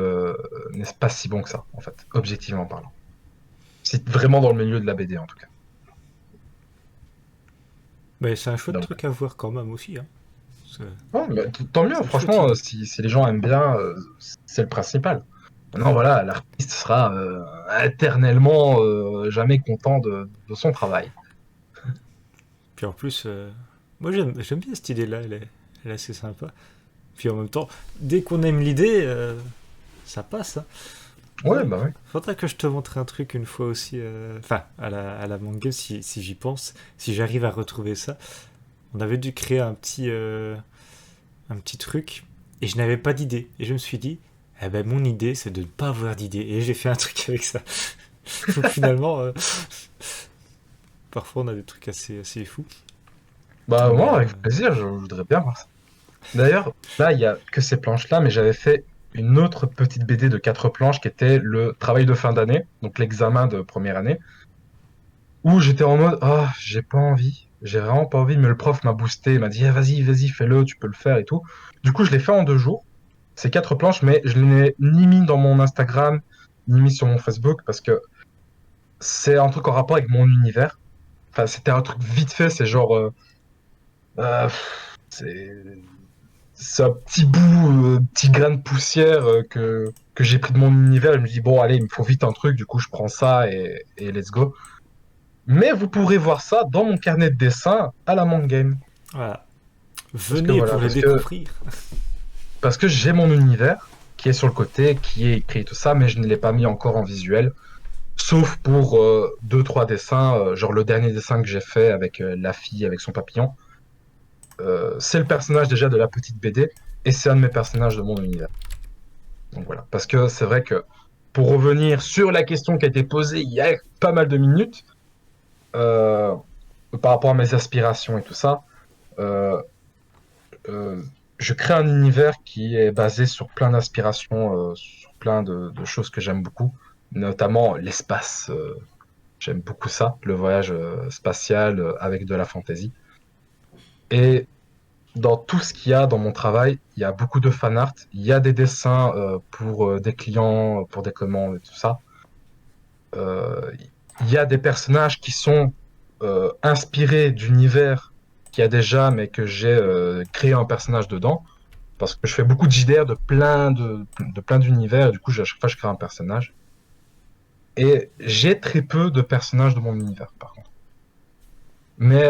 bon que ça, en fait, objectivement parlant. C'est vraiment dans le milieu de la BD, en tout cas. Mais c'est un chouette Donc, truc à voir quand même aussi. Hein. C'est ouais, mais tant mieux, c'est une chouette franchement, idée. si les gens aiment bien, c'est le principal. Maintenant, voilà, l'artiste sera éternellement jamais content de son travail. Puis en plus, moi j'aime bien cette idée-là, elle est assez sympa. Puis en même temps, dès qu'on aime l'idée, ça passe. Hein. Ouais, bah ouais. Faudrait que je te montre un truc une fois aussi, enfin à la manga si j'y pense, si j'arrive à retrouver ça. On avait dû créer un petit truc et je n'avais pas d'idée. Et je me suis dit, eh ben mon idée c'est de ne pas avoir d'idée. Et j'ai fait un truc avec ça. Donc finalement, parfois on a des trucs assez fous. Bah Mais moi, avec plaisir, je voudrais bien voir ça. D'ailleurs, là, il y a que ces planches-là, mais j'avais fait une autre petite BD de 4 planches qui était le travail de fin d'année, donc l'examen de première année, où j'étais en mode, ah, j'ai pas envie, j'ai vraiment pas envie, mais le prof m'a boosté, il m'a dit, ah, vas-y, vas-y, fais-le, tu peux le faire et tout. Du coup, je l'ai fait en 2 jours, ces 4 planches, mais je l'ai ni mis dans mon Instagram, ni mis sur mon Facebook, parce que c'est un truc en rapport avec mon univers. Enfin, c'était un truc vite fait, c'est genre, c'est c'est un petit bout, petit grain de poussière que j'ai pris de mon univers. Je me dis, bon, allez, il me faut vite un truc, du coup, je prends ça et let's go. Mais vous pourrez voir ça dans mon carnet de dessin à la Mind Game. voilà, Parce que venez voilà, pour les découvrir. parce que j'ai mon univers qui est sur le côté, qui est écrit tout ça, mais je ne l'ai pas mis encore en visuel. Sauf pour 2, 3 dessins, genre le dernier dessin que j'ai fait avec la fille avec son papillon. C'est le personnage déjà de la petite BD et c'est un de mes personnages de mon univers. Donc voilà. Parce que c'est vrai que pour revenir sur la question qui a été posée il y a pas mal de minutes, euh, par rapport à mes aspirations et tout ça, euh, euh, je crée un univers qui est basé sur plein d'aspirations, sur plein de choses que j'aime beaucoup, notamment l'espace. J'aime beaucoup ça, le voyage spatial avec de la fantasy. Et dans tout ce qu'il y a dans mon travail, il y a beaucoup de fan art. Il y a des dessins pour des clients, pour des commandes et tout ça. Euh, il y a des personnages qui sont inspirés d'univers qu'il y a déjà, mais que j'ai créé un personnage dedans. Parce que je fais beaucoup de JDR de plein d'univers, et du coup, à chaque fois, je crée un personnage. Et j'ai très peu de personnages de mon univers, par contre. Mais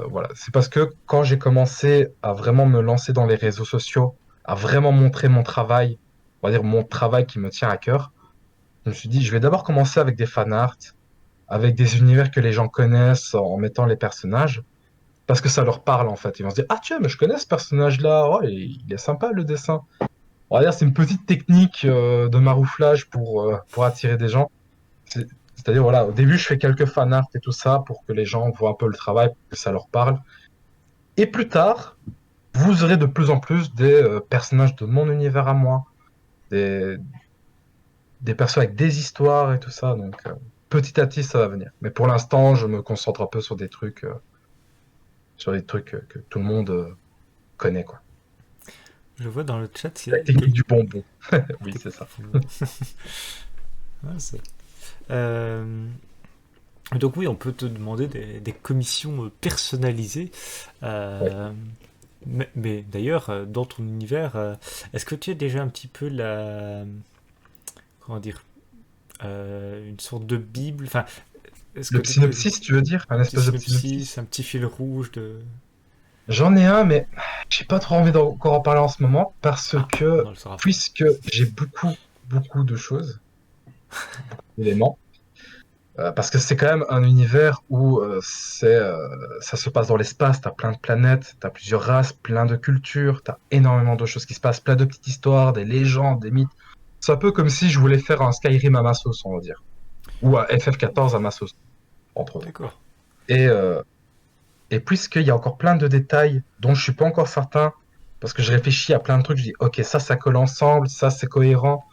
voilà, c'est parce que quand j'ai commencé à vraiment me lancer dans les réseaux sociaux, à vraiment montrer mon travail, on va dire mon travail qui me tient à cœur, je me suis dit, je vais d'abord commencer avec des fanarts, avec des univers que les gens connaissent en mettant les personnages, parce que ça leur parle en fait. Ils vont se dire, ah tiens, mais je connais ce personnage-là, oh, il est sympa le dessin. On va dire, c'est une petite technique de marouflage pour attirer des gens. C'est-à-dire, voilà, au début, je fais quelques fanarts et tout ça pour que les gens voient un peu le travail, pour que ça leur parle. Et plus tard, vous aurez de plus en plus des personnages de mon univers à moi, des, des persos avec des histoires et tout ça. Donc, petit à petit, ça va venir. Mais pour l'instant, je me concentre un peu sur des trucs que tout le monde connaît, quoi. Je vois dans le chat, il y La a technique du bonbon. Oui, c'est ça. Ah, Euh, donc oui, on peut te demander des commissions personnalisées. Ouais. Euh, mais d'ailleurs, dans ton univers, est-ce que tu as déjà un petit peu comment dire, une sorte de bible. Enfin, est-ce que Le tu peux synopsis, tu veux dire? Un un petit espèce de synopsis? synopsis, un petit fil rouge de. J'en ai un, mais j'ai pas trop envie d'encore en parler en ce moment parce Ah, on que, ne le saura pas. puisque j'ai beaucoup de choses, d'éléments, parce que c'est quand même un univers où ça se passe dans l'espace, t'as plein de planètes, t'as plusieurs races, plein de cultures, t'as énormément de choses qui se passent, plein de petites histoires, des légendes, des mythes. C'est un peu comme si je voulais faire un Skyrim à ma sauce, on va dire, ou un FF14 à ma sauce, entre autres. D'accord. Et, euh, et puisqu'il y a encore plein de détails dont je suis pas encore certain, parce que je réfléchis à plein de trucs, je dis, ok, ça colle ensemble, ça c'est cohérent.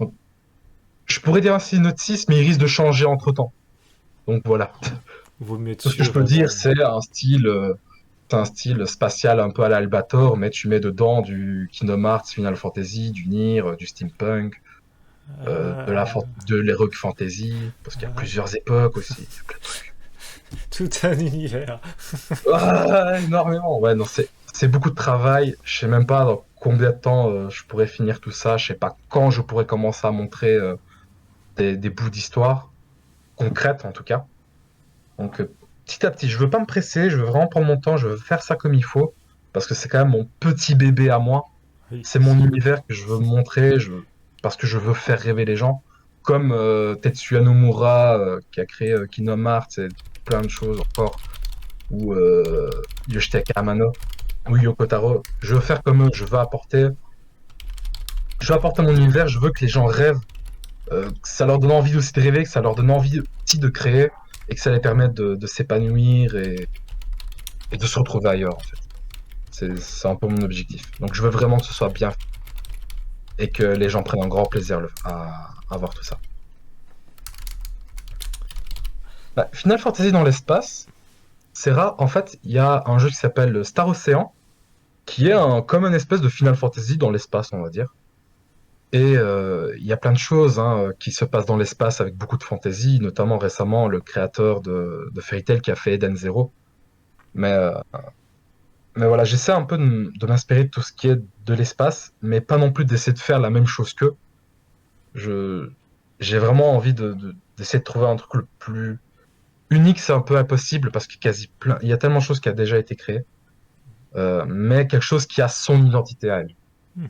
Donc, je pourrais dire un synopsis, mais il risque de changer entre-temps. Donc voilà. Vaut mieux être Tout ce que je sûr peux dire, de. c'est un style spatial un peu à l'Albator, mais tu mets dedans du Kingdom Hearts, Final Fantasy, du Nier, du steampunk, de l'heroic fantasy, parce qu'il y a plusieurs époques aussi. Il y a plein de trucs. Tout un univers. Ah, énormément. Ouais, non, c'est beaucoup de travail. Je sais même pas dans combien de temps je pourrais finir tout ça. Je sais pas quand je pourrais commencer à montrer des bouts d'histoire concrètes en tout cas. Donc petit à petit, je veux pas me presser. Je veux vraiment prendre mon temps. Je veux faire ça comme il faut parce que c'est quand même mon petit bébé à moi. Oui, C'est mon univers que je veux montrer. Parce que je veux faire rêver les gens. Comme Tetsuya Nomura qui a créé Kingdom Hearts et plein de choses encore. Ou Yoshitaka Amano ou Yoko Taro. Je veux faire comme eux, je veux apporter mon univers, je veux que les gens rêvent, que ça leur donne envie aussi de rêver, que ça leur donne envie aussi de créer et que ça les permette de s'épanouir et de se retrouver ailleurs en fait. C'est un peu mon objectif. Donc je veux vraiment que ce soit bien fait et que les gens prennent un grand plaisir à voir tout ça. Bah, Final Fantasy dans l'espace, c'est rare. En fait, il y a un jeu qui s'appelle Star Ocean, qui est comme un espèce de Final Fantasy dans l'espace, on va dire. Et il y a plein de choses hein, qui se passent dans l'espace avec beaucoup de fantaisie, notamment récemment le créateur de Fairy Tail qui a fait Eden Zero. Mais, euh, mais voilà, j'essaie un peu de m'inspirer de tout ce qui est de l'espace, mais pas non plus d'essayer de faire la même chose qu'eux. Je, j'ai vraiment envie d'essayer de trouver un truc le plus unique, c'est un peu impossible parce que il y a tellement de choses qui a déjà été créées, mais quelque chose qui a son identité à elle. Hmm.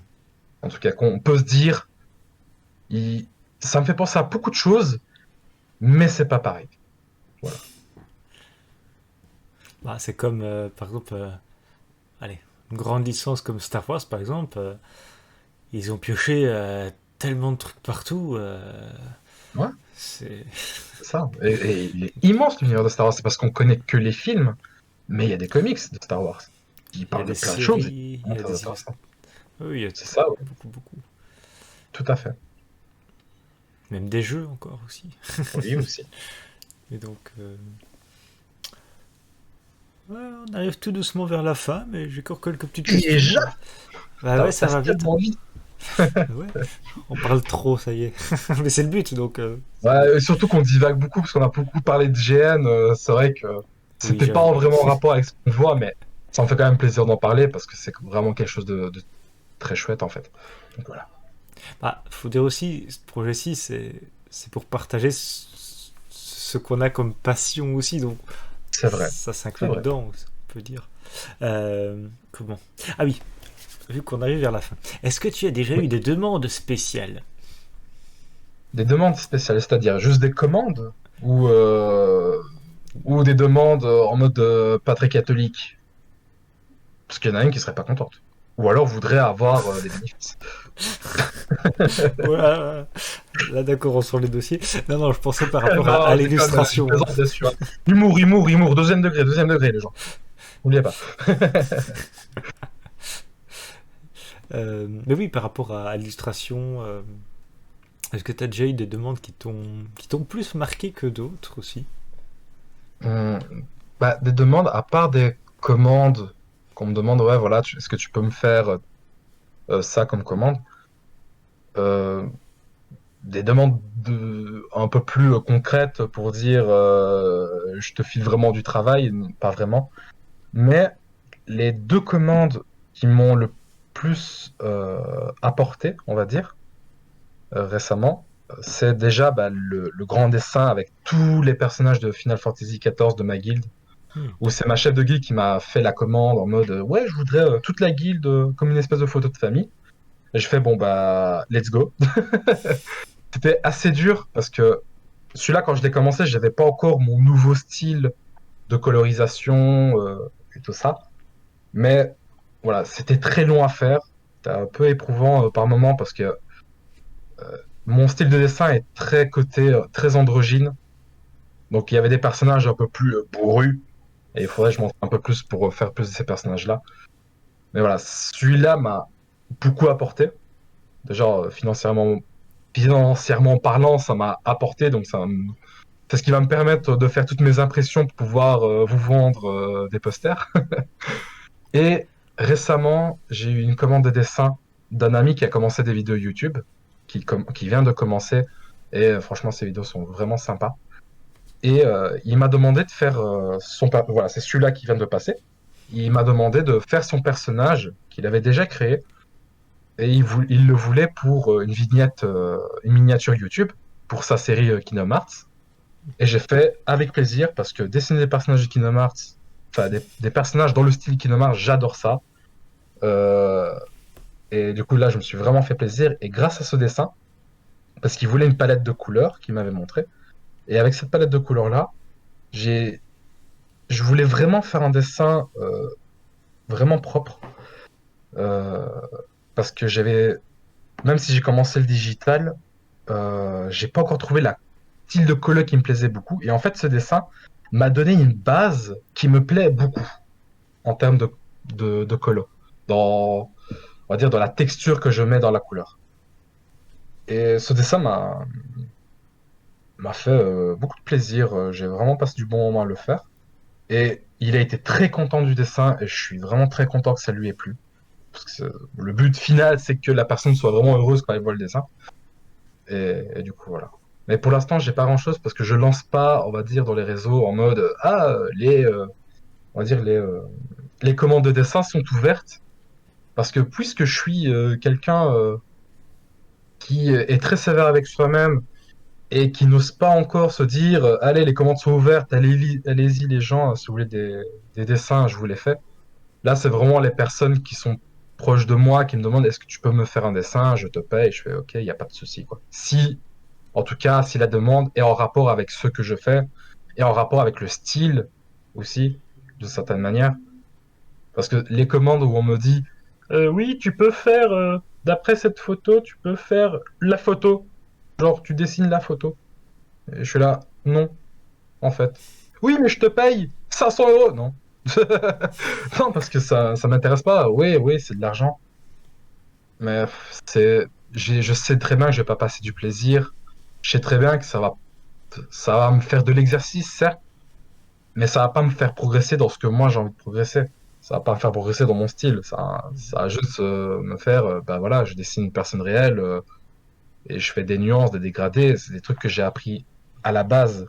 En tout cas, qu'on peut se dire, il, ça me fait penser à beaucoup de choses, mais c'est pas pareil. Voilà. Bah, c'est comme, par exemple, allez, une grande licence comme Star Wars, par exemple. Ils ont pioché tellement de trucs partout. Ouais, C'est. c'est ça. Et il est immense l'univers de Star Wars. C'est parce qu'on connaît que les films, mais il y a des comics de Star Wars qui Il y a parlent de des plein de choses. Et séries, c'est il y vraiment a très des intéressant. illustrations. Oui, il y a C'est ça, ouais. beaucoup, beaucoup. Tout à fait. Même des jeux encore aussi. Oui, aussi. Et donc, ouais, on arrive tout doucement vers la fin, mais j'ai encore quelques petites questions. Déjà, Bah ça ouais, ça passe va vite. tellement vite. Ouais, on parle trop, ça y est. Mais c'est le but, donc Ouais, et surtout qu'on divague beaucoup, parce qu'on a beaucoup parlé de GN. C'est vrai que oui, c'était pas j'avoue. vraiment en rapport avec ce qu'on voit, mais ça me fait quand même plaisir d'en parler, parce que c'est vraiment quelque chose de très chouette, en fait. Donc voilà. Bah, faut dire aussi, ce projet-ci, c'est pour partager ce qu'on a comme passion aussi, donc C'est vrai. ça C'est s'inclut vrai. dedans, on peut dire. Comment? Ah oui, vu qu'on arrive vers la fin. Est-ce que tu as déjà Oui. eu des demandes spéciales? Des demandes spéciales, c'est-à-dire juste des commandes ou, ou des demandes en mode pas très catholique. Parce qu'il y en a une qui serait pas contente. Ou alors voudrait avoir des bénéfices. Voilà, là d'accord, on sort les dossiers. Non, non, je pensais par rapport à Non, je déconne, je l'illustration. plaisante bien sûr. Humour, humour, humour, deuxième degré, les gens. N'oubliez pas. Mais oui, par rapport à l'illustration, est-ce que tu as déjà eu des demandes qui t'ont plus marqué que d'autres aussi? Hum, Bah, des demandes, à part des commandes, qu'on me demande, ouais, voilà, est-ce que tu peux me faire ça comme commande? Euh, des demandes un peu plus concrètes pour dire je te file vraiment du travail, pas vraiment. Mais les deux commandes qui m'ont le plus apporté, on va dire, récemment, c'est déjà bah, le grand dessin avec tous les personnages de Final Fantasy XIV de ma guilde, Hmm. où c'est ma chef de guilde qui m'a fait la commande en mode ouais, je voudrais toute la guilde comme une espèce de photo de famille. Et je fais bon bah let's go. C'était assez dur parce que celui-là, quand je l'ai commencé, j'avais pas encore mon nouveau style de colorisation et tout ça. Mais voilà, c'était très long à faire. C'était un peu éprouvant par moment parce que mon style de dessin est très côté, très androgyne. Donc il y avait des personnages un peu plus bourrus. Et il faudrait que je montre un peu plus pour faire plus de ces personnages-là. Mais voilà, celui-là m'a beaucoup apporté. Déjà, financièrement parlant, ça m'a apporté. Donc c'est ce qui va me permettre de faire toutes mes impressions pour pouvoir vous vendre des posters. Et récemment, j'ai eu une commande de dessin d'un ami qui a commencé des vidéos YouTube, qui vient de commencer. Et franchement, ses vidéos sont vraiment sympas. Et il m'a demandé de faire voilà, c'est celui-là qui vient de passer. Il m'a demandé de faire son personnage qu'il avait déjà créé. Et il le voulait pour une vignette, une miniature YouTube, pour sa série Kingdom Hearts. Et j'ai fait avec plaisir parce que dessiner des personnages de Kingdom Hearts, enfin des personnages dans le style Kingdom Hearts, j'adore ça. Euh, et du coup, là, je me suis vraiment fait plaisir. Et grâce à ce dessin, parce qu'il voulait une palette de couleurs qu'il m'avait montré, et avec cette palette de couleurs-là, j'ai, je voulais vraiment faire un dessin vraiment propre. euh, Parce que même si j'ai commencé le digital, j'ai pas encore trouvé la style de couleur qui me plaisait beaucoup. Et en fait, ce dessin m'a donné une base qui me plaît beaucoup en termes de colo. On va dire, dans la texture que je mets dans la couleur. Et ce dessin m'a fait beaucoup de plaisir. J'ai vraiment passé du bon moment à le faire. Et il a été très content du dessin et je suis vraiment très content que ça lui ait plu. Parce que le but final, c'est que la personne soit vraiment heureuse quand elle voit le dessin. Et du coup, voilà. Mais pour l'instant, j'ai pas grand-chose parce que je lance pas, on va dire, dans les réseaux en mode on va dire les commandes de dessin sont ouvertes parce que puisque je suis quelqu'un qui est très sévère avec soi-même et qui n'ose pas encore se dire allez, les commandes sont ouvertes, allez-y les gens, si vous voulez des dessins, je vous les fais. Là, c'est vraiment les personnes qui sont proches de moi qui me demandent est-ce que tu peux me faire un dessin, je te paye, je fais ok, il n'y a pas de souci, quoi. Si, en tout cas, si la demande est en rapport avec ce que je fais et en rapport avec le style aussi, d'une certaine manière. Parce que les commandes où on me dit oui, tu peux faire, d'après cette photo, tu peux faire la photo. Genre, tu dessines la photo. Et je suis là, non, en fait. Oui, mais je te paye 500 €. Non. Non, parce que ça m'intéresse pas. Oui, oui, c'est de l'argent. Mais je sais très bien que je vais pas passer du plaisir. Je sais très bien que ça va juste, ça va me faire de l'exercice, certes, mais ça va pas me faire progresser dans ce que moi j'ai envie de progresser. Ça va pas me faire progresser dans mon style. Ça va juste me faire, bah voilà, je dessine une personne réelle et je fais des nuances, des dégradés. C'est des trucs que j'ai appris à la base.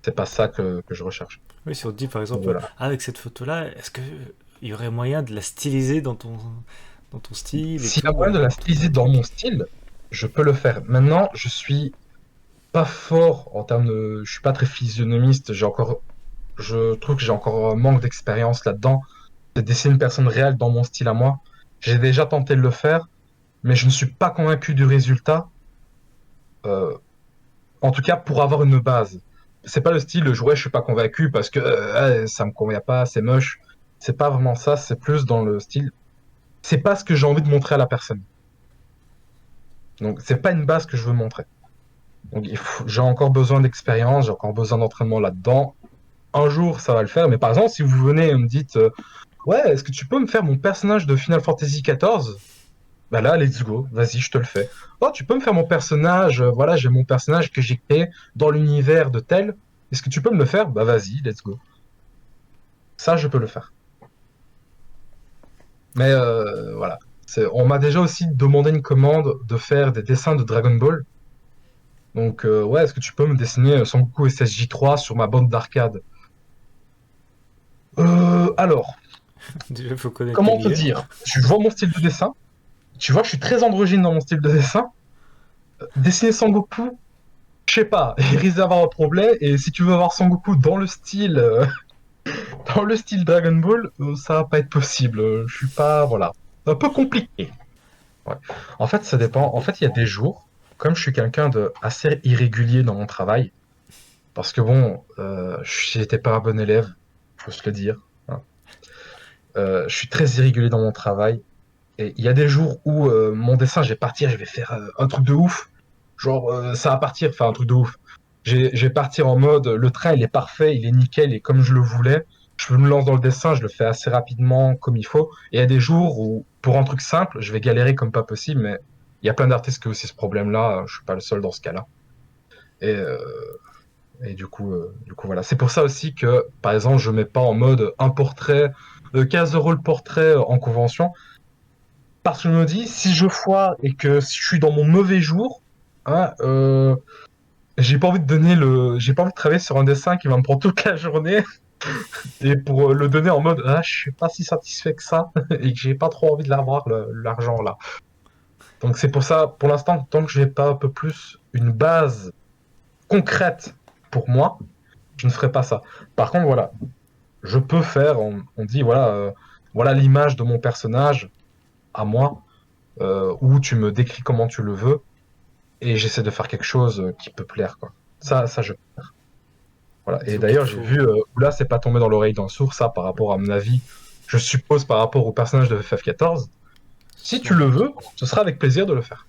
C'est pas ça que je recherche. Oui, si on te dit par Donc exemple, voilà. ah, avec cette photo-là, est-ce que il y aurait moyen de la styliser dans ton style et S'il y a tout, moyen de la un truc styliser dans mon style, je peux le faire. Maintenant, je suis pas fort en termes de, je suis pas très physionomiste. Je trouve que j'ai encore un manque d'expérience là-dedans. De dessiner une personne réelle dans mon style à moi. J'ai déjà tenté de le faire, mais je ne suis pas convaincu du résultat. Euh, En tout cas, pour avoir une base. C'est pas le style, ouais, je suis pas convaincu parce que ça me convient pas, c'est moche. C'est pas vraiment ça, c'est plus dans le style. C'est pas ce que j'ai envie de montrer à la personne. Donc, c'est pas une base que je veux montrer. Donc, j'ai encore besoin d'expérience, j'ai encore besoin d'entraînement là-dedans. Un jour, ça va le faire. Mais par exemple, si vous venez et me dites, ouais, est-ce que tu peux me faire mon personnage de Final Fantasy XIV? Bah là, let's go, vas-y, je te le fais. Oh, tu peux me faire mon personnage, voilà, j'ai mon personnage que j'ai créé dans l'univers de tel. Est-ce que tu peux me le faire? Bah vas-y, let's go. Ça, je peux le faire. Mais voilà. On m'a déjà aussi demandé une commande de faire des dessins de Dragon Ball. Donc, ouais, est-ce que tu peux me dessiner Son Goku SSJ3 sur ma bande d'arcade? Alors, Déjà, il faut connaître comment te l'univers. dire? Tu vois mon style de dessin? Tu vois, je suis très androgyne dans mon style de dessin. Dessiner Sangoku, je sais pas, il risque d'avoir un problème. Et si tu veux avoir Sangoku dans le style, dans le style Dragon Ball, ça va pas être possible. Je suis pas, voilà, un peu compliqué. Ouais. En fait, ça dépend. En fait, il y a des jours, comme je suis quelqu'un de assez irrégulier dans mon travail, parce que bon, j'étais pas un bon élève, faut se le dire, hein. Je suis très irrégulier dans mon travail. Et il y a des jours où mon dessin, je vais partir, je vais faire un truc de ouf. Genre, ça va partir, enfin un truc de ouf. Je vais partir en mode, le train, il est parfait, il est nickel, et comme je le voulais, je me lance dans le dessin, je le fais assez rapidement, comme il faut. Et il y a des jours où, pour un truc simple, je vais galérer comme pas possible, mais il y a plein d'artistes qui ont aussi ce problème-là. Je suis pas le seul dans ce cas-là. Et, euh, et du coup, voilà. C'est pour ça aussi que, par exemple, je mets pas en mode un portrait, 15 euros le portrait en convention. Parce que je me dis, si je foire et que si je suis dans mon mauvais jour, hein, j'ai pas envie de j'ai pas envie de travailler sur un dessin qui va me prendre toute la journée et pour le donner en mode, ah, je suis pas si satisfait que ça et que j'ai pas trop envie de l'avoir, l'argent là. Donc c'est pour ça, pour l'instant, tant que j'ai pas un peu plus une base concrète pour moi, je ne ferai pas ça. Par contre, voilà, je peux faire, on dit, voilà, voilà l'image de mon personnage à moi, où tu me décris comment tu le veux. Et j'essaie de faire quelque chose qui peut plaire, quoi. Ça, je. Voilà. Et Disons qu'il d'ailleurs, j'ai faut. vu, là, c'est pas tombé dans l'oreille d'un sourd, ça, par rapport à mon avis, je suppose, par rapport au personnage de FF14. Si tu Sans le doute. veux, ce sera avec plaisir de le faire.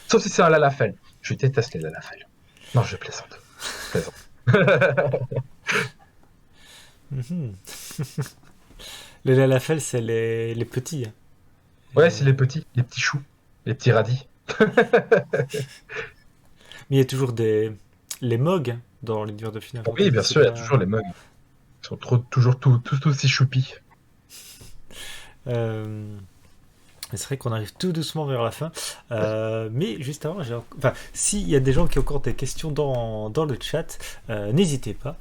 Sauf si c'est un Lalafell. Je déteste les Lalafell. Non, je plaisante. Je plaisante. Mhm. Les Lalafell, c'est les petits, hein. Ouais, c'est Et- les petits choux, les petits radis. Mais il y a toujours les Mogs, hein, dans l'univers de Final Oui, Fantasy, bien c'est sûr, il y a pas. toujours les mugs. Ils sont toujours tous aussi choupis. Euh, C'est vrai qu'on arrive tout doucement vers la fin. Mais juste avant, enfin, s'il y a des gens qui ont encore des questions dans le chat, n'hésitez pas.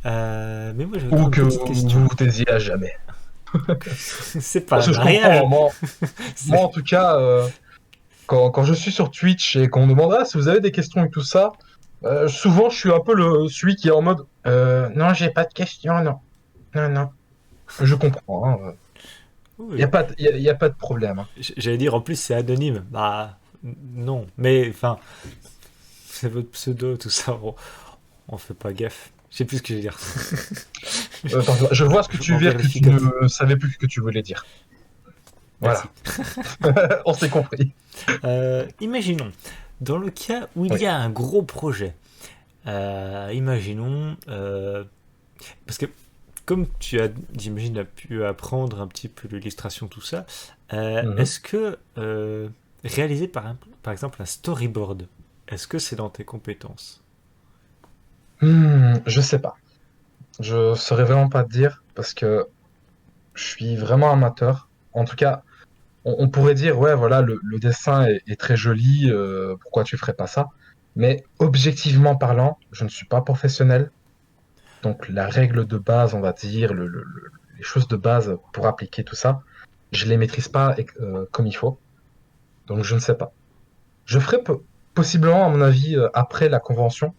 Mais moi, j'ai encore Ou une que petite question. vous vous taisiez à jamais. C'est pas Parce un que je comprends, mariage. hein, moi en C'est- tout cas, quand je suis sur Twitch et qu'on me demande ah, si vous avez des questions et tout ça, souvent je suis un peu celui qui est en mode non, j'ai pas de questions, non. Non, non. Je comprends, hein. Il n'y Oui. a pas y a pas de problème, hein. J'allais dire, en plus, c'est anonyme. Bah, non. Mais, enfin, c'est votre pseudo, tout ça. On fait pas gaffe. Je sais plus ce que je veux dire. Attends, je vois ce que tu On veux dire que tu vérifie. ne savais plus ce que tu voulais dire. Merci. Voilà, on s'est compris. Imaginons, dans le cas où il Oui. y a un gros projet, imaginons, parce que comme tu as, j'imagine, a pu apprendre un petit peu l'illustration, tout ça, Mhm. est-ce que réaliser par exemple un storyboard, est-ce que c'est dans tes compétences? Je sais pas. Je saurais vraiment pas te dire parce que je suis vraiment amateur. En tout cas, on pourrait dire, ouais, voilà, le dessin est très joli, pourquoi tu ferais pas ça? Mais objectivement parlant, je ne suis pas professionnel. Donc la règle de base, on va dire, les choses de base pour appliquer tout ça, je les maîtrise pas comme il faut. Donc je ne sais pas. Je ferai possiblement, à mon avis, après la convention,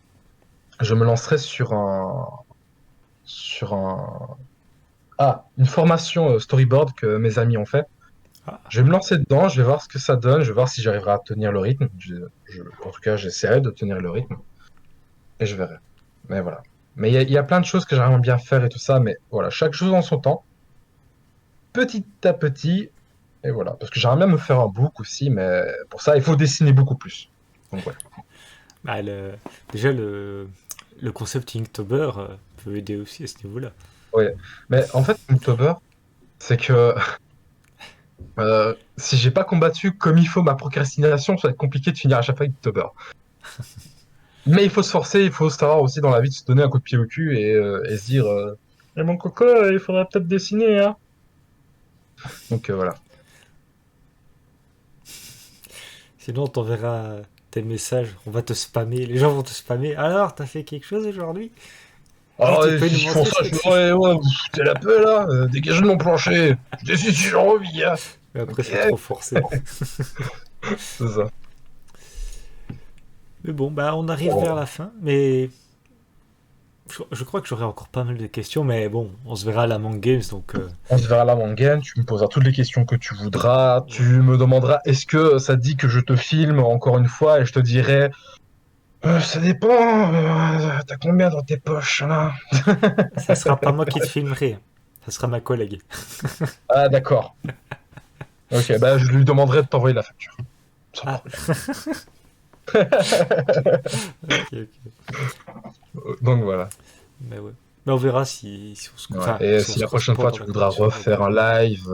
je me lancerai sur une formation storyboard que mes amis ont fait. Ah, Je vais me lancer dedans, je vais voir ce que ça donne, je vais voir si j'arriverai à tenir le rythme. En tout cas, j'essaierai de tenir le rythme et je verrai. Mais voilà. Mais il y a plein de choses que j'aimerais bien faire et tout ça, mais voilà, chaque chose en son temps, petit à petit, et voilà. Parce que j'aimerais bien me faire un book aussi, mais pour ça, il faut dessiner beaucoup plus. Donc ouais. bah, déjà, le concept Inktober peut aider aussi à ce niveau-là. Ouais. Mais en fait, Inktober, c'est que si j'ai pas combattu comme il faut ma procrastination, ça va être compliqué de finir à chaque fois Inktober. Mais il faut se forcer, il faut savoir aussi dans la vie de se donner un coup de pied au cul et se dire Eh, mon coco, il faudrait peut-être dessiner, hein. Donc voilà. Sinon, on t'enverra tes messages, on va te spammer, les gens vont te spammer. Alors, t'as fait quelque chose aujourd'hui? Eh, Oh, tu et peux si nous je font montrer ce ça, que je tu fais fais? ouais, ouais, vous foutez la paix là, dégagez de mon plancher. Je décide si j'en envie, hein. Mais après, Ok, c'est trop forcé. c'est ça. Mais bon, bah, on arrive vers Bon, la fin, mais je crois que j'aurai encore pas mal de questions, mais bon, on se verra à la Mang Games, donc on se verra là, mon gars. Tu me poseras toutes les questions que tu voudras. Tu ouais. me demanderas est-ce que ça te dit que je te filme encore une fois et je te dirai ça dépend. T'as combien dans tes poches là? Ça sera pas moi qui te filmerai, ça sera ma collègue. Ah, d'accord. Ok, bah je lui demanderai de t'envoyer la facture. Sans Ah, problème. ok, ok. Donc voilà. Mais ouais. Mais on verra si on se, Ouais. enfin, Et si on si se la croise prochaine fois pendant tu la voudras convention, on refaire verra. un live,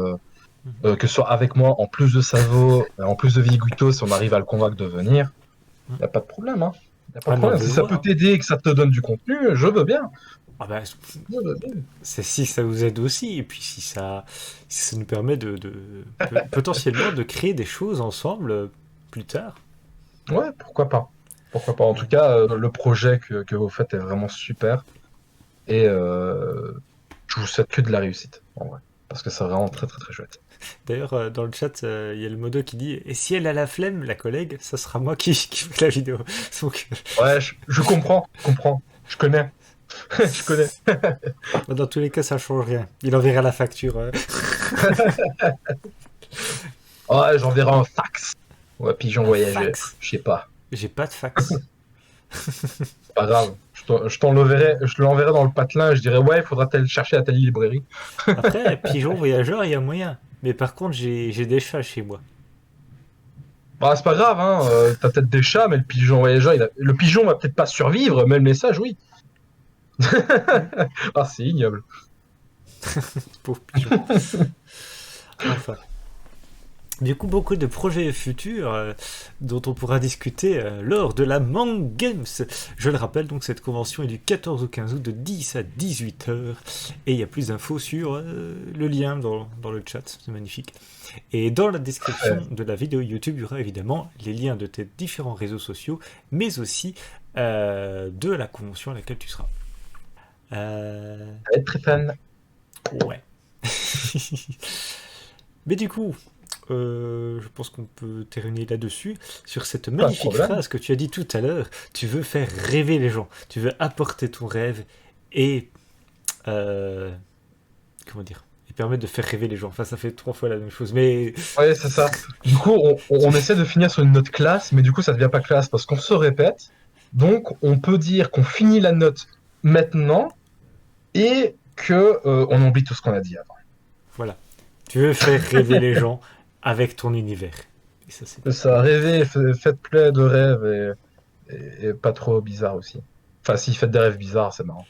Mhm. que ce soit avec moi, en plus de Savo, en plus de Viguito, si on arrive à le convaincre de venir, Mhm. y a pas de problème, hein. Y a pas de Ouais, mais on problème. veut Si ça peut voir. t'aider et que ça te donne du contenu, je veux bien. Ah bah, Je veux bien. c'est si ça vous aide aussi, et puis si ça nous permet potentiellement de créer des choses ensemble plus tard. Ouais, pourquoi pas. Pourquoi pas. En tout Ouais. cas, le projet que vous faites est vraiment super. Et je vous souhaite que de la réussite, en vrai. Parce que c'est vraiment très très très chouette. D'ailleurs, dans le chat, il y a le modo qui dit et si elle a la flemme, la collègue, ça sera moi qui fais la vidéo. Donc, Ouais, je comprends, je comprends. Je connais. Je connais. dans tous les cas, ça change rien. Il enverra la facture. Ouais, j'enverrai un fax. Ouais, pigeon Un voyageur. fax. Je sais pas. J'ai pas de fax. C'est pas grave. Je t'enverrai, je te l'enverrai dans le patelin et je dirai, ouais, il faudra le chercher à telle librairie. Après, pigeon voyageur, il y a moyen. Mais par contre, j'ai des chats chez moi. Bah, c'est pas grave, hein. T'as peut-être des chats, mais le pigeon voyageur, le pigeon va peut-être pas survivre, mais le message, oui. Ah, c'est ignoble. Pauvre pigeon. Enfin. Du coup, beaucoup de projets futurs dont on pourra discuter lors de la Mang Games. Je le rappelle, donc cette convention est du 14 au 15 août de 10 à 18 heures. Et il y a plus d'infos sur le lien dans le chat, c'est magnifique. Et dans la description Ouais. de la vidéo YouTube, il y aura évidemment les liens de tes différents réseaux sociaux, mais aussi de la convention à laquelle tu seras. Ça va être très fan. Ouais. Mais du coup, je pense qu'on peut terminer là-dessus, sur cette Pas de magnifique problème. phrase que tu as dit tout à l'heure. Tu veux faire rêver les gens, tu veux apporter ton rêve et... euh, comment dire? Et permettre de faire rêver les gens. Enfin, ça fait 3 fois la même chose, mais... Ouais, c'est ça. Du coup, on essaie de finir sur une note classe, mais du coup, ça devient pas classe parce qu'on se répète. Donc, on peut dire qu'on finit la note maintenant et que on oublie tout ce qu'on a dit avant. Voilà. Tu veux faire rêver les gens avec ton univers. Et ça, c'est bien. Ça, rêver, faites plein de rêves et pas trop bizarre aussi. Enfin, si faites des rêves bizarres, c'est marrant.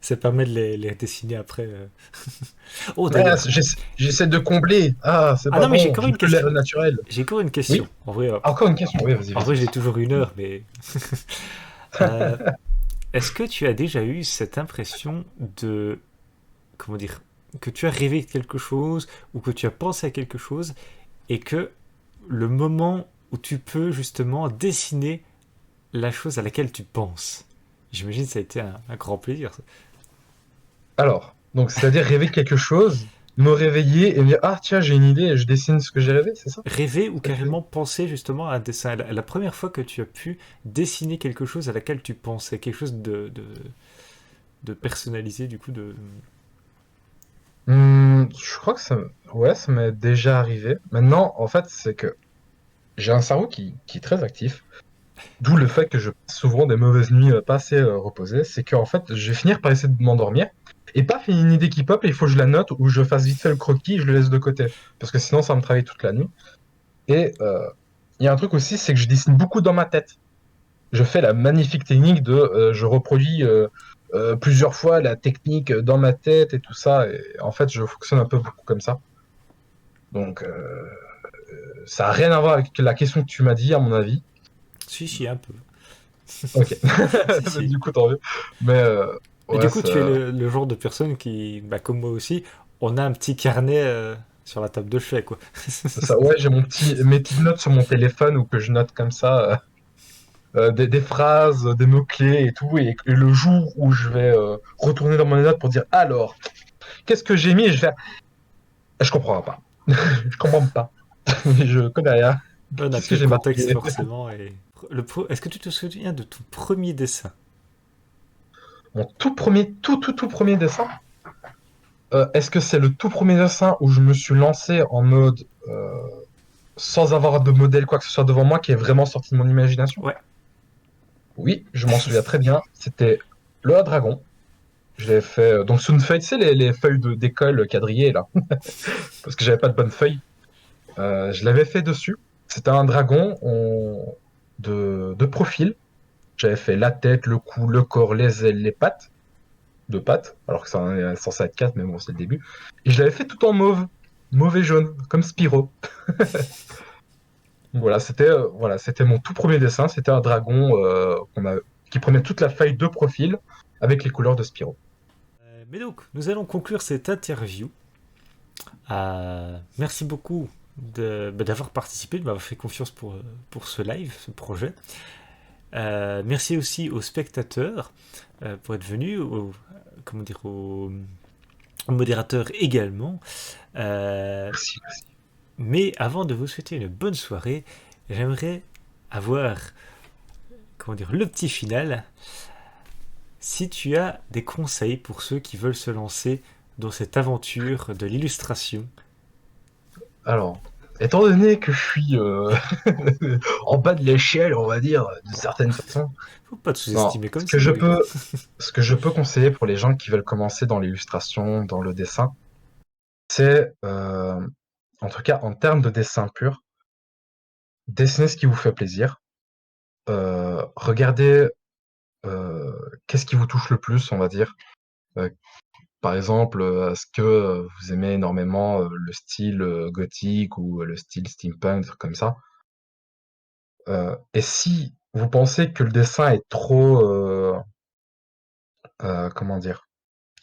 Ça permet de les dessiner après. Oh, Ah, d'ailleurs. j'essaie de combler. Ah, c'est Ah pas non, mais j'ai bon. encore Je veux une que l'air question. naturel. J'ai encore une question. Oui? En vrai, Encore une question. Oui, vas-y, en vas-y, vrai, j'ai vas-y. toujours 1 heure, mais Euh, Est-ce que tu as déjà eu cette impression de, comment dire, que tu as rêvé de quelque chose ou que tu as pensé à quelque chose et que le moment où tu peux justement dessiner la chose à laquelle tu penses. J'imagine que ça a été un grand plaisir. Alors, donc c'est-à-dire rêver de quelque chose, me réveiller et me dire, ah tiens, j'ai une idée et je dessine ce que j'ai rêvé, c'est ça? Rêver ou Ça que tu veux dire. carrément penser justement à un dessin. La première fois que tu as pu dessiner quelque chose à laquelle tu pensais, quelque chose de personnalisé, du coup, de... Je crois que ouais, ça m'est déjà arrivé. Maintenant, en fait, c'est que j'ai un cerveau qui est très actif, d'où le fait que je passe souvent des mauvaises nuits pas assez reposées. C'est qu'en fait, je vais finir par essayer de m'endormir, et paf, il y a une idée qui pop, et il faut que je la note, ou je fasse vite fait le croquis, et je le laisse de côté. Parce que sinon, ça me travaille toute la nuit. Et il y a un truc aussi, c'est que je dessine beaucoup dans ma tête. Je fais la magnifique technique de je reproduis plusieurs fois la technique dans ma tête et tout ça. Et en fait, je fonctionne un peu beaucoup comme ça. Donc, ça n'a rien à voir avec la question que tu m'as dit, à mon avis. Si, si, un peu. Ok. Si, si. Du coup, tant mieux. Mais Et du ouais, coup, tu es le genre de personne qui, bah, comme moi aussi, on a un petit carnet sur la table de chevet, quoi. ça, ouais, j'ai mes petites notes sur mon téléphone où que je note comme ça des phrases, des mots-clés et tout. Et le jour où je vais retourner dans mon note pour dire alors, qu'est-ce que j'ai mis? Je vais faire, je comprends pas. Je comprends pas. Je connais rien. On n'a Qu'est-ce que plus le j'ai contexte marqué? forcément. Et... Est-ce que tu te souviens de ton premier dessin? Mon tout premier, tout premier dessin. Est-ce que c'est le tout premier dessin où je me suis lancé en mode sans avoir de modèle, quoi que ce soit devant moi, qui est vraiment sorti de mon imagination? Ouais. Oui, je m'en souviens très bien. C'était le dragon. Je l'avais fait donc sous une feuille, tu sais, les feuilles d'école quadrillées, là, parce que j'avais pas de bonnes feuilles. Je l'avais fait dessus. C'était un dragon de profil. J'avais fait la tête, le cou, le corps, les ailes, les pattes. De pattes, alors que ça en est censé être quatre, mais bon, c'est le début. Et je l'avais fait tout en mauve, mauve et jaune, comme Spyro. Donc voilà, c'était mon tout premier dessin. C'était un dragon qui prenait toute la feuille de profil avec les couleurs de Spyro. Mais donc, nous allons conclure cette interview. Merci beaucoup d'avoir participé, de m'avoir fait confiance pour ce live, ce projet. Merci aussi aux spectateurs pour être venus, comment dire, aux modérateurs également. Euh, Merci, merci. mais avant de vous souhaiter une bonne soirée, j'aimerais avoir, comment dire, le petit final. Si tu as des conseils pour ceux qui veulent se lancer dans cette aventure de l'illustration, Alors, étant donné que je suis en bas de l'échelle, on va dire, d'une certaine façon, faut pas te non, sous-estimer comme ça, oui. ce que je peux conseiller pour les gens qui veulent commencer dans l'illustration, dans le dessin, c'est, en tout cas en termes de dessin pur, dessiner ce qui vous fait plaisir. Regardez qu'est-ce qui vous touche le plus, on va dire. Euh, Par exemple, est-ce que vous aimez énormément le style gothique ou le style steampunk, des trucs comme ça. Et si vous pensez que le dessin est trop, comment dire,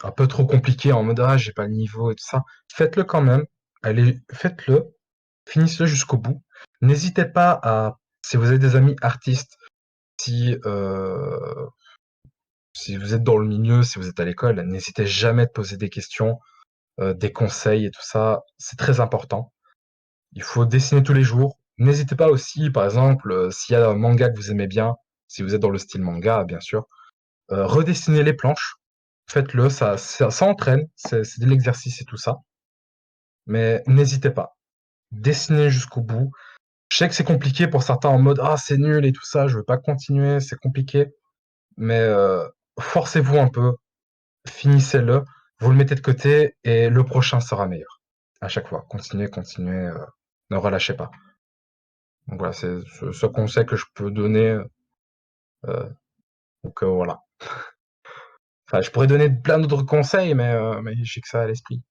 un peu trop compliqué en mode ah j'ai pas le niveau et tout ça, faites-le quand même. Allez, faites-le, finissez-le jusqu'au bout. N'hésitez pas à, si vous avez des amis artistes, si si vous êtes dans le milieu, si vous êtes à l'école, n'hésitez jamais à poser des questions, des conseils et tout ça. C'est très important. Il faut dessiner tous les jours. N'hésitez pas aussi, par exemple, s'il y a un manga que vous aimez bien, si vous êtes dans le style manga, bien sûr, redessinez les planches. Faites-le, ça entraîne, c'est de l'exercice et tout ça. Mais n'hésitez pas. Dessinez jusqu'au bout. Je sais que c'est compliqué pour certains en mode ah c'est nul et tout ça, je veux pas continuer, c'est compliqué. Mais forcez-vous un peu, finissez-le, vous le mettez de côté et le prochain sera meilleur. À chaque fois, continuez, continuez, ne relâchez pas. Donc voilà, c'est ce conseil que je peux donner. euh, donc voilà. Enfin, je pourrais donner plein d'autres conseils, mais j'ai que ça à l'esprit.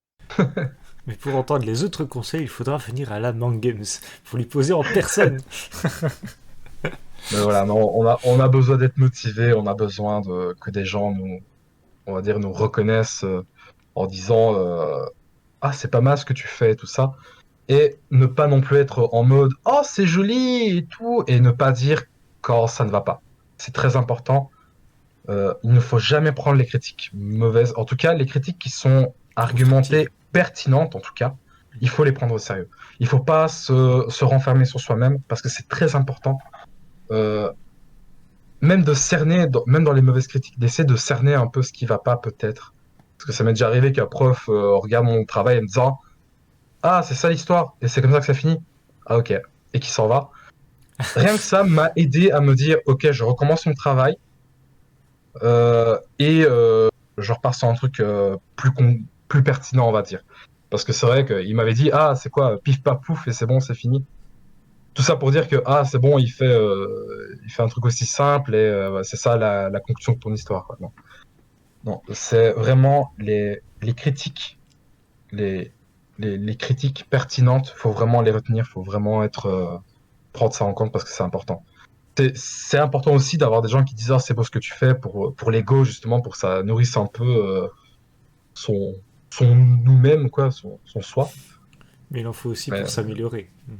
Mais pour entendre les autres conseils, il faudra venir à la Mangames. Faut lui poser en personne. Mais voilà, non, on a besoin d'être motivé, on a besoin que des gens nous, on va dire, nous reconnaissent en disant ah, c'est pas mal ce que tu fais, tout ça. Et ne pas non plus être en mode oh, c'est joli et tout, et ne pas dire quand ça ne va pas. C'est très important. Il ne faut jamais prendre les critiques mauvaises. En tout cas, les critiques qui sont argumentées, Constructive. pertinentes, en tout cas, il faut les prendre au sérieux. Il ne faut pas se renfermer sur soi-même parce que c'est très important. Euh, Même de cerner, même dans les mauvaises critiques, d'essayer de cerner un peu ce qui va pas peut-être. Parce que ça m'est déjà arrivé qu'un prof regarde mon travail en me disant ah, c'est ça l'histoire, et c'est comme ça que ça finit. Ah, ok. Et qui s'en va. Rien que ça m'a aidé à me dire ok, je recommence mon travail et je repars sur un truc plus pertinent, on va dire. Parce que c'est vrai qu'il m'avait dit ah, c'est quoi, pif paf pouf, et c'est bon, c'est fini. Tout ça pour dire que ah, c'est bon, il fait un truc aussi simple, et c'est ça la conclusion de ton histoire, quoi. Non, non, c'est vraiment les critiques, les, les critiques pertinentes, faut vraiment les retenir, faut vraiment prendre ça en compte parce que c'est important. C'est important aussi d'avoir des gens qui disent ah, c'est beau ce que tu fais pour l'ego, justement, pour que ça nourrisse un peu son, son nous-mêmes, quoi, son soi. Mais il en faut aussi Mais pour s'améliorer. Mhm.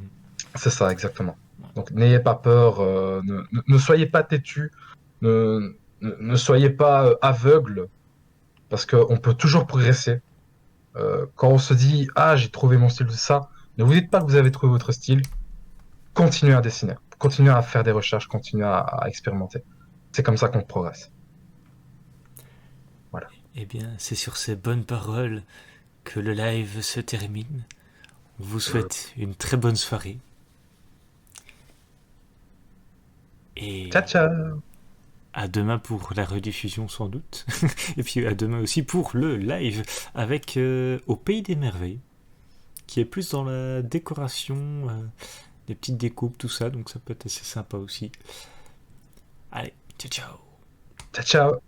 c'est ça, exactement. Donc n'ayez pas peur, ne soyez pas têtu, ne soyez pas aveugle, parce qu'on peut toujours progresser. Quand on se dit ah, j'ai trouvé mon style de ça, ne vous dites pas que vous avez trouvé votre style, continuez à dessiner, continuez à faire des recherches, continuez à expérimenter. C'est comme ça qu'on progresse. Voilà. Eh bien, c'est sur ces bonnes paroles que le live se termine. On vous souhaite une très bonne soirée. Ciao, Et ciao! à demain pour la rediffusion sans doute. Et puis à demain aussi pour le live avec Au Pays des Merveilles, qui est plus dans la décoration, des petites découpes, tout ça. Donc ça peut être assez sympa aussi. Allez, ciao ciao. Ciao, ciao!